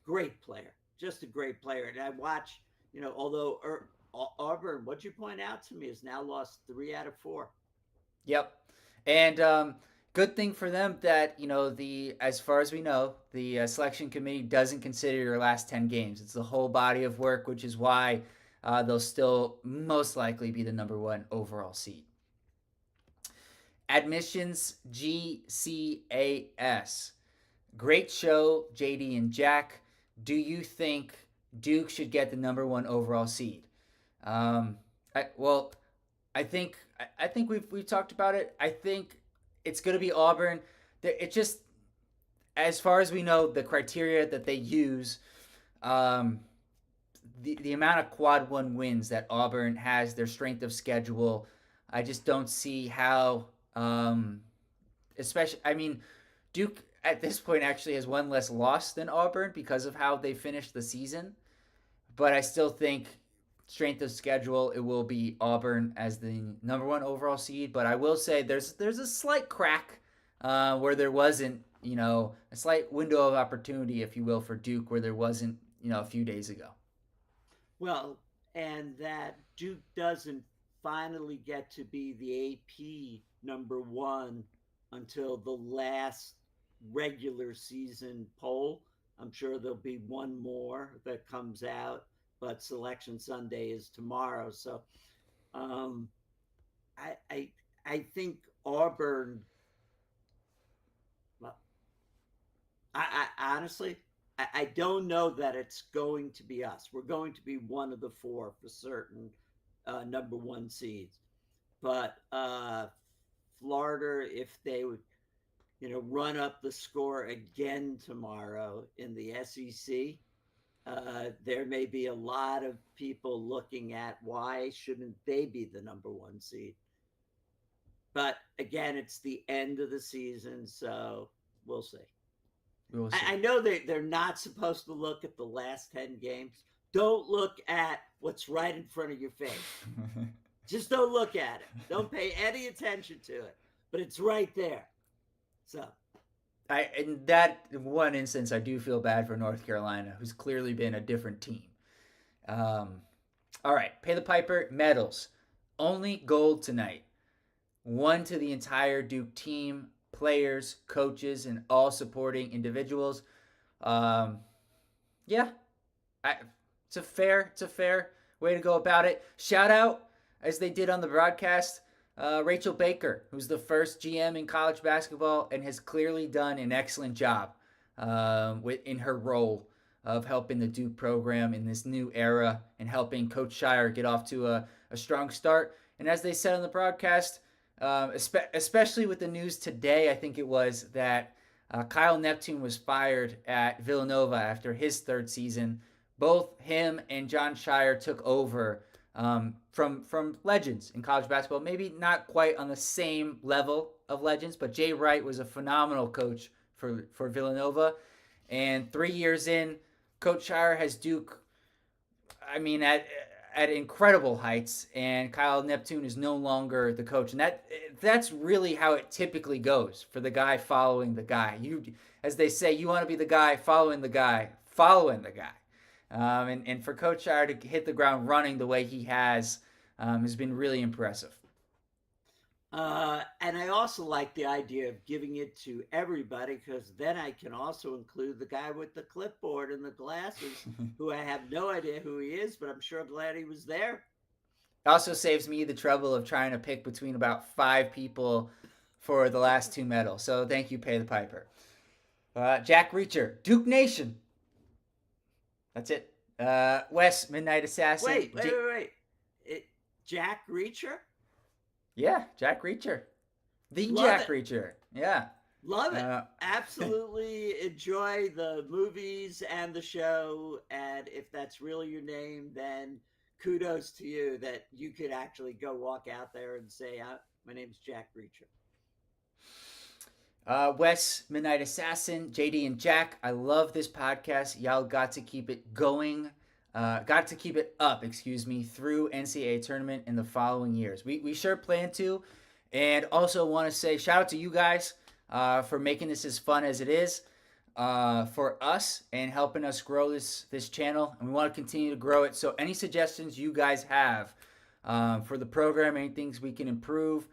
great player, just a great player. And I watch, although Auburn, what you point out to me, has now lost 3 out of 4. Yep. And good thing for them that, as far as we know, the selection committee doesn't consider your last 10 games. It's the whole body of work, which is why they'll still most likely be the number 1 overall seed. Admissions GCAS. Great show, JD and Jack. Do you think Duke should get the number 1 overall seed? I think we've talked about it. I think it's going to be Auburn. It just, as far as we know, the criteria that they use, the amount of quad 1 wins that Auburn has, their strength of schedule, I just don't see how. Duke at this point actually has 1 less loss than Auburn because of how they finished the season. But I still think strength of schedule, it will be Auburn as the number 1 overall seed. But I will say there's a slight crack where there wasn't, a slight window of opportunity, if you will, for Duke where there wasn't, a few days ago. Well, and that Duke doesn't finally get to be the AP number 1 until the last regular season poll. I'm sure there'll be one more that comes out, but Selection Sunday is tomorrow. So I think Auburn, well, I honestly, I don't know that it's going to be us. We're going to be one of the 4 for certain number 1 seeds. But Florida, if they would, run up the score again tomorrow in the SEC, there may be a lot of people looking at why shouldn't they be the number 1 seed. But again, it's the end of the season, so we'll see. I know they're not supposed to look at the last 10 games. Don't look at what's right in front of your face. Just don't look at it. Don't pay any attention to it. But it's right there. So, in that one instance, I do feel bad for North Carolina, who's clearly been a different team. All right, pay the piper. Medals. Only gold tonight. 1 to the entire Duke team, players, coaches, and all supporting individuals. It's a fair way to go about it. Shout out, as they did on the broadcast, Rachel Baker, who's the first GM in college basketball and has clearly done an excellent job in her role of helping the Duke program in this new era and helping Coach Shire get off to a strong start. And as they said on the broadcast, especially with the news today, I think it was, that Kyle Neptune was fired at Villanova after his 3rd season. Both him and John Shire took over from legends in college basketball. Maybe not quite on the same level of legends, but Jay Wright was a phenomenal coach for Villanova. And 3 years in, Coach Shire has Duke, I mean, at incredible heights, and Kyle Neptune is no longer the coach, and that's really how it typically goes for the guy following the guy. As they say, you want to be the guy following the guy following the guy, and for Coach Shire to hit the ground running the way he has been really impressive. And I also like the idea of giving it to everybody, because then I can also include the guy with the clipboard and the glasses, who I have no idea who he is, but I'm sure glad he was there. It also saves me the trouble of trying to pick between about 5 people for the last 2 medals. So thank you, Pay the Piper. Jack Reacher, Duke Nation. That's it. Wes, Midnight Assassin. Wait. Jack Reacher? Yeah, Jack Reacher. The Love Jack it. Reacher. Yeah. Love it. Absolutely enjoy the movies and the show. And if that's really your name, then kudos to you that you could actually go walk out there and say, my name's Jack Reacher. Wes, Midnight Assassin, JD, and Jack. I love this podcast. Y'all got to keep it going. Got to keep it up, through NCAA Tournament in the following years. We sure plan to. And also want to say shout out to you guys for making this as fun as it is for us and helping us grow this channel. And we want to continue to grow it. So any suggestions you guys have for the program, any things we can improve,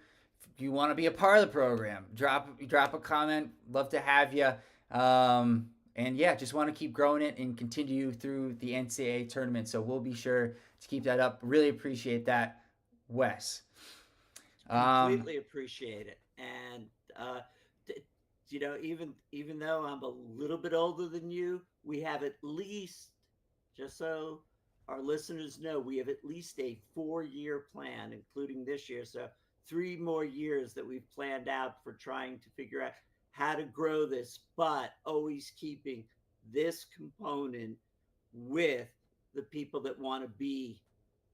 if you want to be a part of the program, drop a comment. Love to have you. And yeah, just want to keep growing it and continue through the NCAA tournament. So we'll be sure to keep that up. Really appreciate that, Wes. Completely appreciate it. And even though I'm a little bit older than you, we have at least, just so our listeners know, we have at least a 4-year plan, including this year. So 3 more years that we've planned out for trying to figure out how to grow this, but always keeping this component with the people that want to be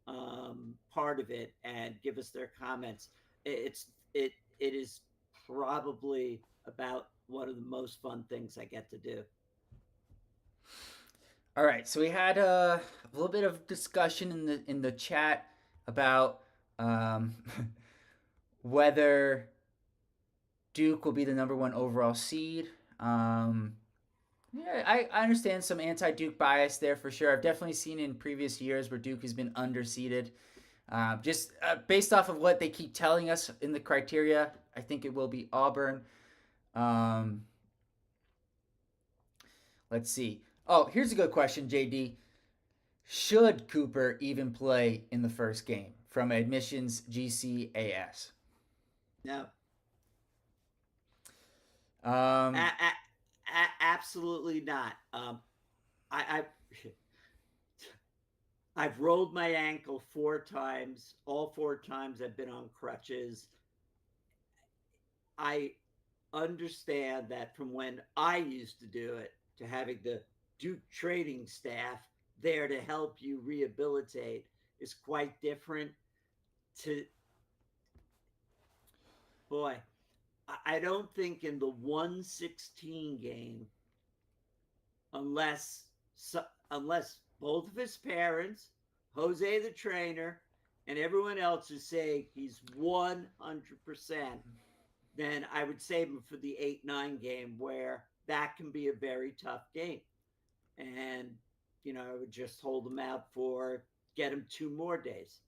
part of it and give us their comments. It is probably about one of the most fun things I get to do. All right, so we had a little bit of discussion in the chat about whether Duke will be the number 1 overall seed. Yeah, I understand some anti-Duke bias there for sure. I've definitely seen in previous years where Duke has been underseeded. Just based off of what they keep telling us in the criteria, I think it will be Auburn. Let's see. Oh, here's a good question, JD. Should Cooper even play in the first game? From Admissions GCAS. No. Absolutely not. I've rolled my ankle 4 times. All 4 times I've been on crutches. I understand that from when I used to do it to having the Duke training staff there to help you rehabilitate is quite different. I don't think in the 1-16 game, unless both of his parents, Jose the trainer, and everyone else is saying he's 100%, then I would save him for the 8-9 game, where that can be a very tough game. And, I would just hold him out get him 2 more days.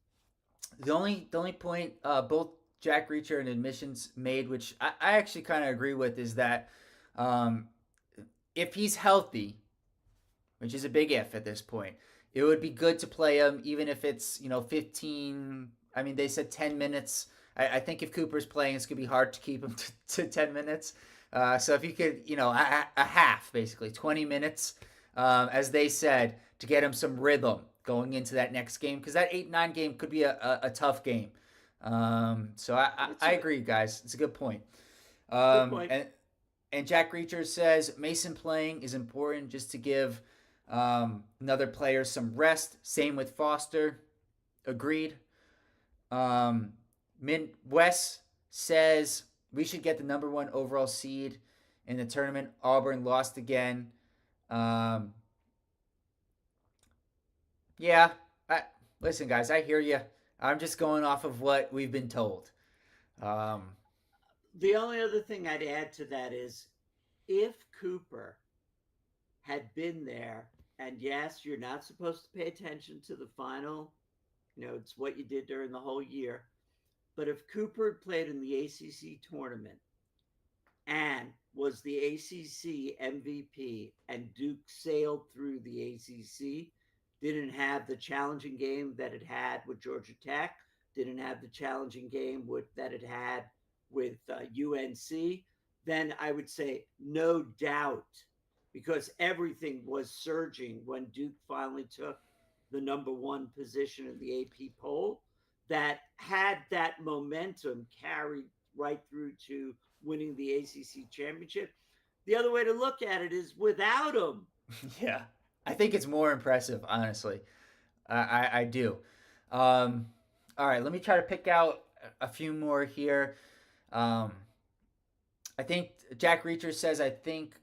The only point both Jack Reacher and Admissions made, which I actually kind of agree with, is that if he's healthy, which is a big if at this point, it would be good to play him even if it's 15. I mean, they said 10 minutes. I think if Cooper's playing, it's gonna be hard to keep him to 10 minutes. So if you could, a half, basically 20 minutes, as they said, to get him some rhythm going into that next game, because that 8-9 game could be a tough game. So I agree, guys. It's a good point. Good point. And Jack Reacher says Mason playing is important just to give another player some rest. Same with Foster. Agreed. Wes says we should get the number 1 overall seed in the tournament. Auburn lost again. Yeah. I, listen, guys, I hear you. I'm just going off of what we've been told. Um, The only other thing I'd add to that is if Cooper had been there, and yes, you're not supposed to pay attention to the final, it's what you did during the whole year. But if Cooper had played in the ACC tournament and was the ACC MVP, and Duke sailed through the ACC, didn't have the challenging game that it had with Georgia Tech, didn't have the challenging game that it had with UNC, then I would say no doubt, because everything was surging when Duke finally took the number one position in the AP poll, that had that momentum carried right through to winning the ACC championship. The other way to look at it is without him. yeah. I think it's more impressive, honestly. I do. Um, all right, let me try to pick out a few more here. Um, I think Jack Reacher says, I think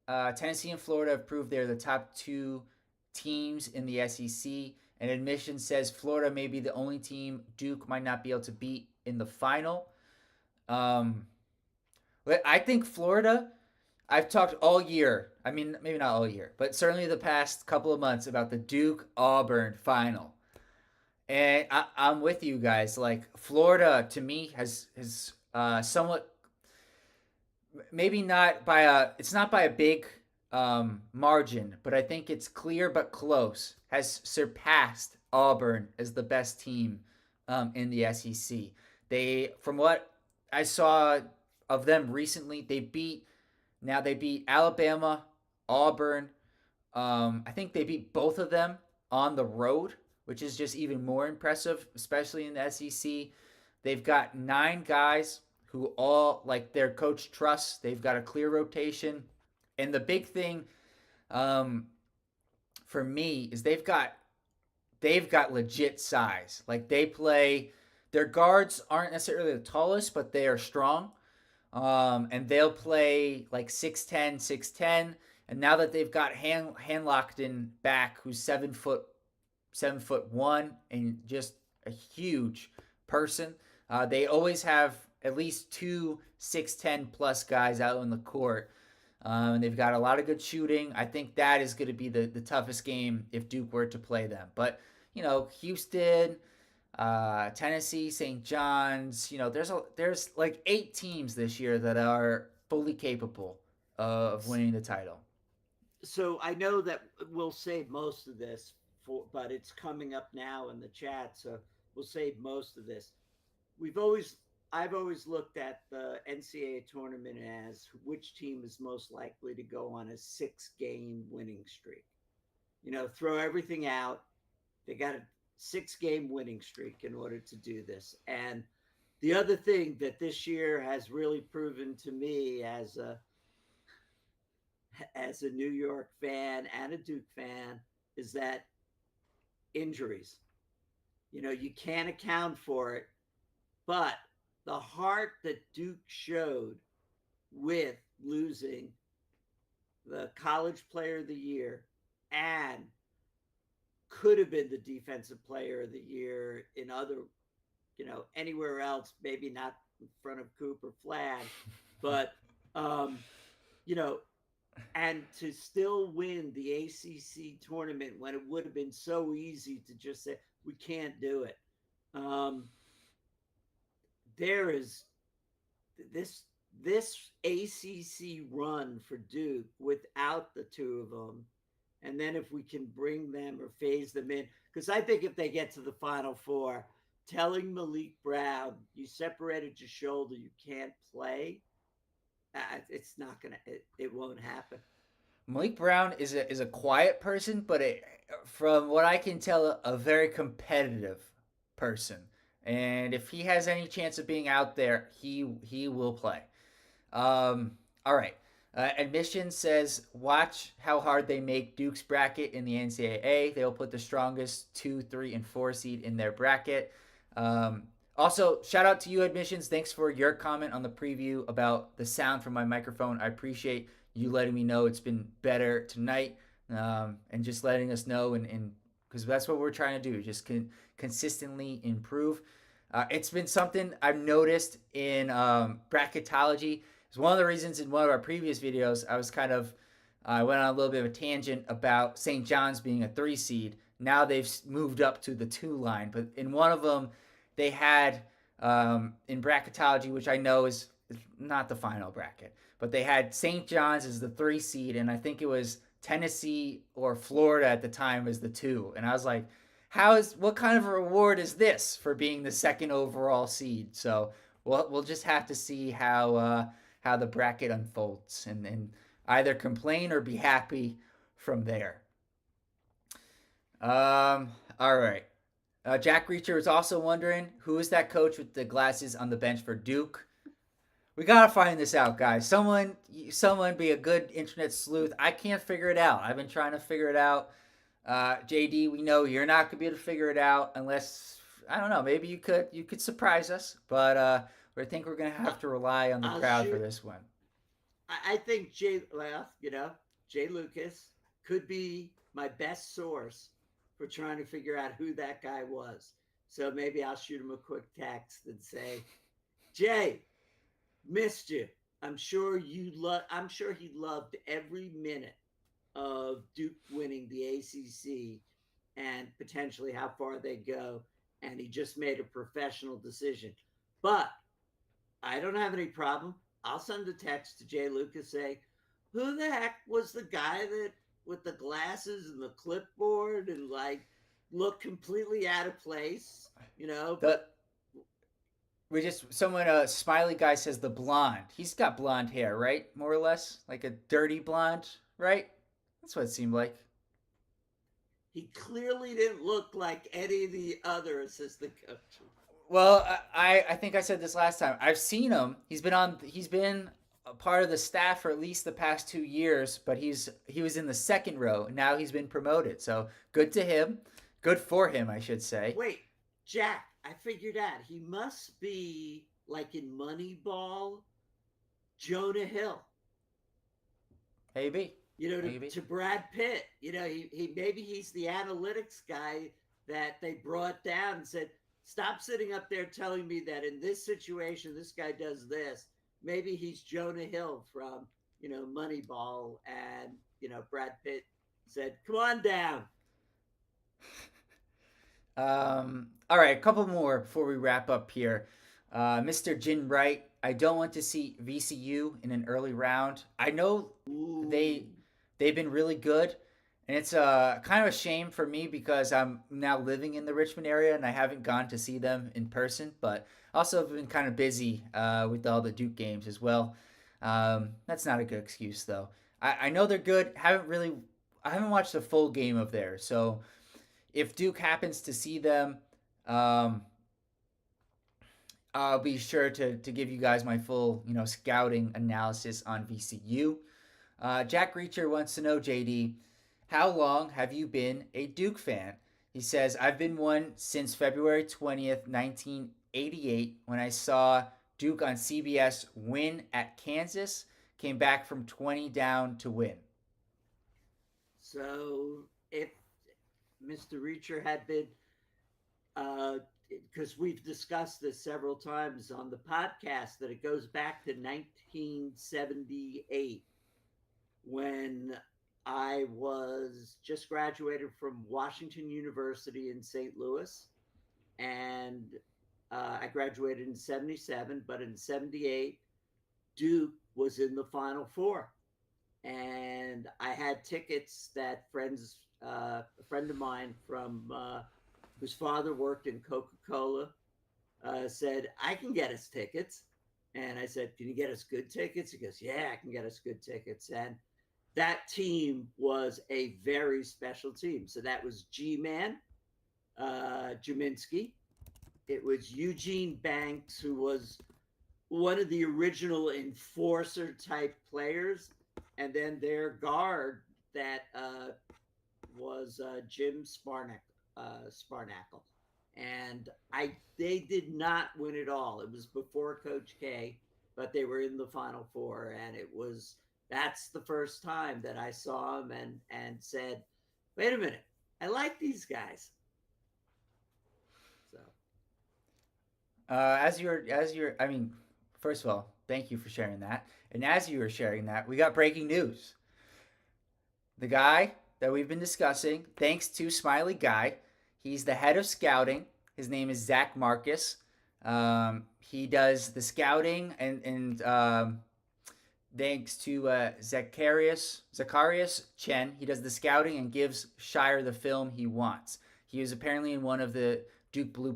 Tennessee and Florida have proved they're the top two teams in the SEC. And Admission says Florida may be the only team Duke might not be able to beat in the final. Um, but I think Florida, I've talked all year. I mean, maybe not all year, but certainly the past couple of months about the Duke Auburn final. And I'm with you guys. Like Florida, to me, has somewhat, maybe not by a, it's not by a big margin, but I think it's clear but close. Has surpassed Auburn as the best team in the SEC. They, from what I saw of them recently, they beat Alabama, Auburn. I think they beat both of them on the road, which is just even more impressive, especially in the SEC. They've got 9 guys who all, like, their coach trusts. They've got a clear rotation. And the big thing um, for me is they've got legit size. Like their guards aren't necessarily the tallest, but they are strong. And they'll play like 6'10", 6'10". And now that they've got hand locked in back, who's 7'1", and just a huge person. They always have at least two 6'10" plus guys out on the court. And they've got a lot of good shooting. I think that is going to be the toughest game if Duke were to play them. But, Houston, Tennessee, St. John's, there's like 8 teams this year that are fully capable of winning the title. So I know that we'll save most of this but it's coming up now in the chat, so we'll save most of this. We've always I've always looked at the NCAA tournament as which team is most likely to go on a 6-game winning streak. Throw everything out. They got a 6-game winning streak in order to do this. And the other thing that this year has really proven to me as a New York fan and a Duke fan is that injuries. You can't account for it, but the heart that Duke showed with losing the college player of the year and could have been the defensive player of the year in other, anywhere else, maybe not in front of Cooper Flag, but, you know, and to still win the ACC tournament when it would have been so easy to just say, we can't do it. There is this ACC run for Duke without the two of them. And then if we can bring them or phase them in, because I think if they get to the Final Four, telling Malik Brown, you separated your shoulder, you can't play, it's not going to, it won't happen. Malik Brown is a quiet person, but from what I can tell, a very competitive person. And if he has any chance of being out there, he will play. All right. Admission says, watch how hard they make Duke's bracket in the NCAA. They'll put the strongest 2, 3, and 4 seed in their bracket. Also, shout out to you, Admissions. Thanks for your comment on the preview about the sound from my microphone. I appreciate you letting me know it's been better tonight, and just letting us know and because that's what we're trying to do. Just consistently improve. It's been something I've noticed in bracketology. It's one of the reasons in one of our previous videos I went on a little bit of a tangent about St. John's being a 3 seed. Now they've moved up to the 2 line, but in one of them they had in bracketology, which I know is not the final bracket, but they had St. John's as the 3 seed, and I think it was Tennessee or Florida at the time as the 2. And I was like, what kind of a reward is this for being the second overall seed? So we'll just have to see how the bracket unfolds, and either complain or be happy from there. All right. Jack Reacher was also wondering, who is that coach with the glasses on the bench for Duke? We gotta find this out, guys. Someone be a good internet sleuth. I can't figure it out. I've been trying to figure it out. JD, we know you're not gonna be able to figure it out unless, I don't know, maybe you could surprise us. But I think we're gonna have to rely on the crowd for this one. I think Jay Lucas could be my best source for trying to figure out who that guy was. So maybe I'll shoot him a quick text and say, Jay, missed you. I'm sure he loved every minute of Duke winning the ACC and potentially how far they go. And he just made a professional decision. But I don't have any problem. I'll send a text to Jay Lucas, say, who the heck was the guy that with the glasses and the clipboard and like looked completely out of place, Someone smiley guy says the blonde. He's got blonde hair, right? More or less, like a dirty blonde, right? That's what it seemed like. He clearly didn't look like any of the other assistant coaches. Well, I think I said this last time. I've seen him. He's been a part of the staff for at least the past 2 years, but he was in the second row. And now he's been promoted. So good to him. Good for him, I should say. Wait, Jack, I figured out. He must be like in Moneyball, Jonah Hill. Maybe. To Brad Pitt. Maybe he's the analytics guy that they brought down and said, stop sitting up there telling me that in this situation, this guy does this. Maybe he's Jonah Hill from, Moneyball. And, Brad Pitt said, come on down. All right, a couple more before we wrap up here. Mr. Jin Wright, I don't want to see VCU in an early round. I know they've been really good, and it's kind of a shame for me because I'm now living in the Richmond area and I haven't gone to see them in person, but also have been kind of busy with all the Duke games as well. That's not a good excuse though. I know they're good. I haven't watched a full game of theirs, so if Duke happens to see them, I'll be sure to give you guys my full scouting analysis on VCU. Jack Reacher wants to know, JD, how long have you been a Duke fan? He says, I've been one since February 20th, 1988, when I saw Duke on CBS win at Kansas, came back from 20 down to win. So if Mr. Reacher had been, because we've discussed this several times on the podcast, that it goes back to 1978 when I was just graduated from Washington University in St. Louis, and I graduated in 77, but in 78, Duke was in the Final Four. And I had tickets that a friend of mine from whose father worked in Coca-Cola said, I can get us tickets. And I said, can you get us good tickets? He goes, yeah, I can get us good tickets. And that team was a very special team. So that was G-Man, Jaminski. It was Eugene Banks, who was one of the original enforcer type players. And then their guard that was Jim Sparnackle. And they did not win it all. It was before Coach K, but they were in the Final Four. And that's the first time that I saw him and said, wait a minute, I like these guys. So, I mean, first of all, thank you for sharing that. And as you were sharing that, we got breaking news. The guy that we've been discussing, thanks to Smiley Guy, he's the head of scouting. His name is Zach Marcus. He does the scouting, and thanks to Zacharias Chen, he does the scouting and gives Shire the film he wants. He was apparently in one of the Duke Blue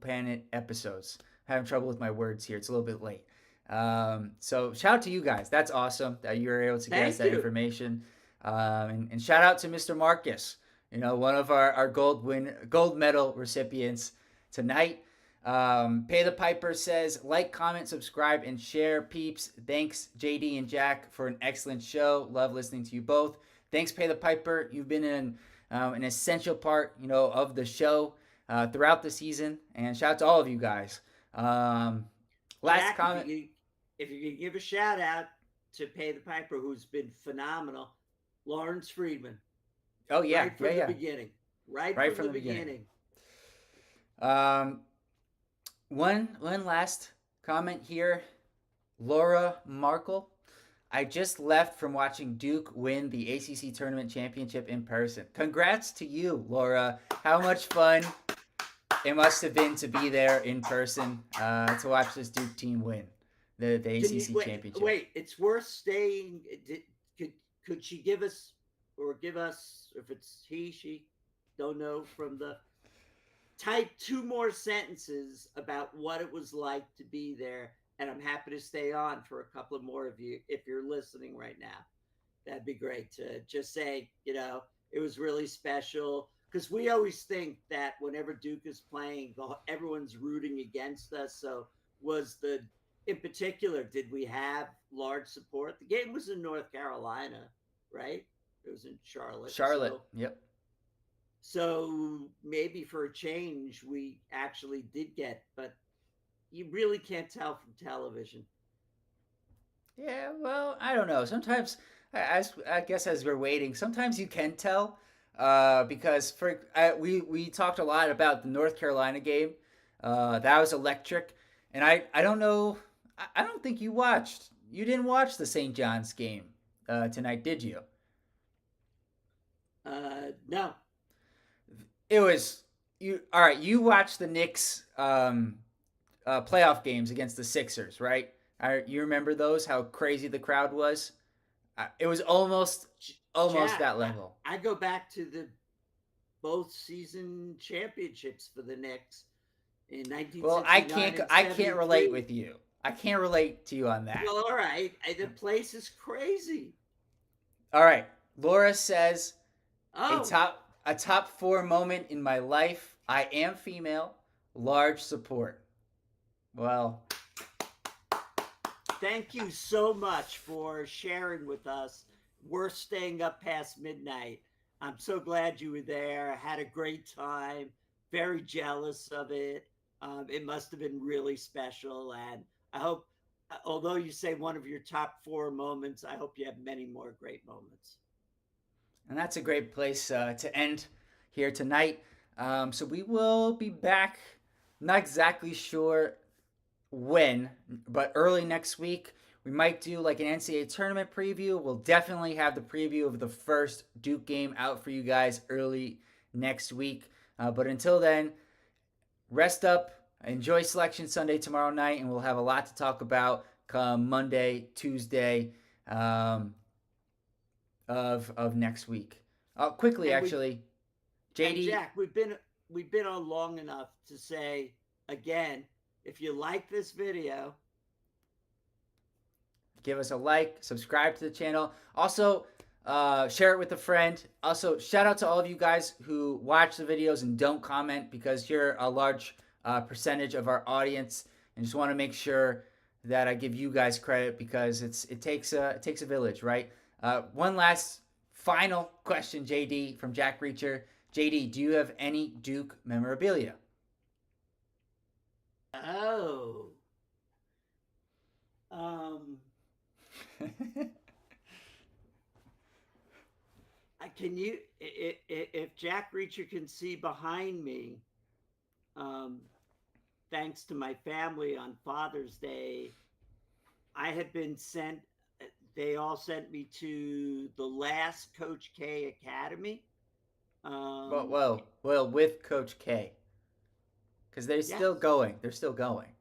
Planet episodes. Having trouble with my words here. It's a little bit late. So shout out to you guys. That's awesome that you were able to get us that information. And shout out to Mr. Marcus. One of our gold medal recipients tonight. Pay the Piper says, like, comment, subscribe, and share, peeps. Thanks, JD and Jack, for an excellent show. Love listening to you both. Thanks, Pay the Piper. You've been an essential part, of the show throughout the season. And shout out to all of you guys. Last Jack, comment. If you could give a shout out to Pay the Piper, who's been phenomenal, Lawrence Friedman. Oh yeah, right from the beginning. Right from the beginning. One last comment here. Laura Markle. I just left from watching Duke win the ACC Tournament Championship in person. Congrats to you, Laura. How much fun it must have been to be there in person to watch this Duke team win the ACC Championship. Wait, it's worth staying. Could she give us, if it's he, she, don't know, from the type 2 more sentences about what it was like to be there, and I'm happy to stay on for a couple of more of you if you're listening right now. That'd be great to just say, it was really special, because we always think that whenever Duke is playing, everyone's rooting against us. So in particular, did we have large support? The game was in North Carolina, right? It was in Charlotte. Yep. So maybe for a change, we actually did get, but you really can't tell from television. Yeah, well, I don't know. Sometimes, I guess as we're waiting, sometimes you can tell because we talked a lot about the North Carolina game. That was electric, and I don't know. I don't think you watched. You didn't watch the St. John's game tonight, did you? No. It was you. All right, you watched the Knicks playoff games against the Sixers, right? You remember those? How crazy the crowd was. It was almost Jack, that level. I go back to the both season championships for the Knicks in 1969. Well, I can't relate with you. I can't relate to you on that. Well, all right. The place is crazy. All right. Laura says, Oh. a top 4 moment in my life. I am female. Large support. Well, thank you so much for sharing with us. We're staying up past midnight. I'm so glad you were there. I had a great time. Very jealous of it. It must have been really special. And I hope, although you say one of your top 4 moments, I hope you have many more great moments. And that's a great place to end here tonight. So we will be back. Not exactly sure when, but early next week. We might do like an NCAA tournament preview. We'll definitely have the preview of the first Duke game out for you guys early next week. But until then, rest up, enjoy Selection Sunday tomorrow night, and we'll have a lot to talk about come Monday, Tuesday of next week. Quickly, actually, JD. Jack, we've been on long enough to say again, if you like this video, give us a like, subscribe to the channel. Also, share it with a friend. Also, shout out to all of you guys who watch the videos and don't comment, because you're a large percentage of our audience, and just want to make sure that I give you guys credit, because it takes a village, right? One last final question, JD, from Jack Reacher. JD, do you have any Duke memorabilia? Oh. I Can you, if Jack Reacher can see behind me, thanks to my family on Father's Day, I had been sent, they all sent me to the last Coach K Academy. Well, with Coach K, because they're still Yes, going. They're still going.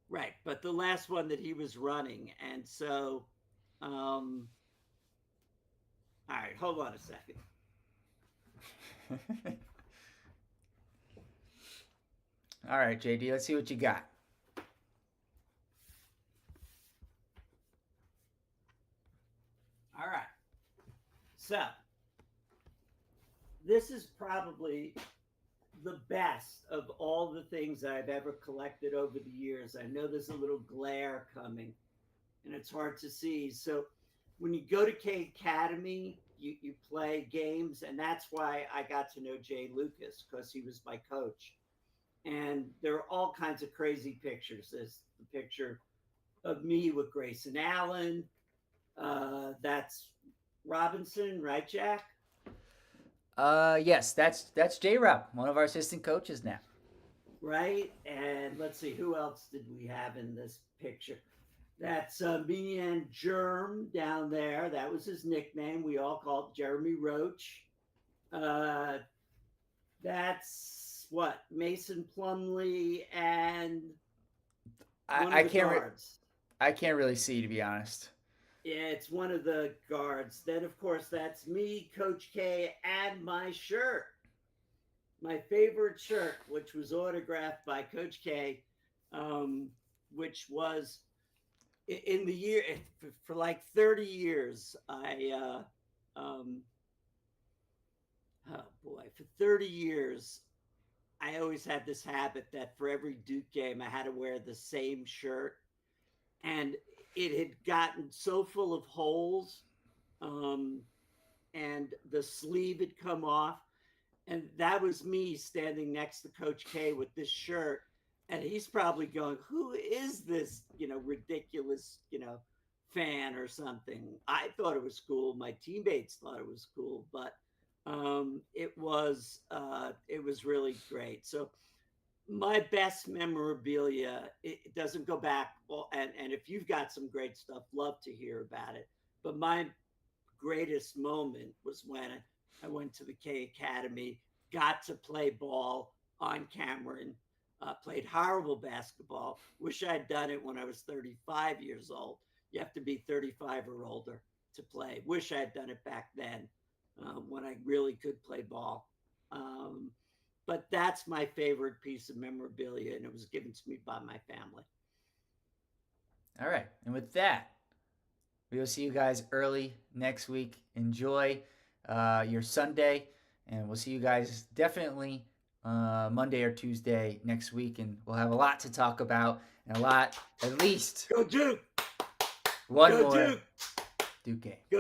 right. But the last one that he was running. And so, all right, hold on a second. All right, JD, let's see what you got. All right. So, this is probably the best of all the things that I've ever collected over the years. I know there's a little glare coming and it's hard to see. So, when you go to K Academy, you play games, and that's why I got to know Jay Lucas, because he was my coach. And there are all kinds of crazy pictures. There's the picture of me with Grayson Allen. That's Robinson, right, Jack? Yes, that's J Rob, one of our assistant coaches now. Right. And let's see, who else did we have in this picture? That's me and Germ down there. That was his nickname. We all called Jeremy Roach. That's what, Mason Plumley and one I of the can't guards. I can't really see, to be honest. Yeah, it's one of the guards. Then, of course, that's me, Coach K, and my shirt. My favorite shirt, which was autographed by Coach K, which was in the year, for like 30 years. Oh boy, for 30 years, I always had this habit that for every Duke game, I had to wear the same shirt. And it had gotten so full of holes, and the sleeve had come off. And that was me standing next to Coach K with this shirt. And he's probably going, who is this, ridiculous, fan or something? I thought it was cool. My teammates thought it was cool, but it was really great. So my best memorabilia, it doesn't go back. Well, and if you've got some great stuff, love to hear about it. But my greatest moment was when I went to the K Academy, got to play ball on Cameron, played horrible basketball. Wish I'd done it when I was 35 years old. You have to be 35 or older to play. Wish I had done it back then, when I really could play ball. But that's my favorite piece of memorabilia, and it was given to me by my family. All right, and with that, we will see you guys early next week. Enjoy your Sunday, and we'll see you guys definitely Monday or Tuesday next week, and we'll have a lot to talk about, and at least Go Duke! one Go more Duke! Duke game. Go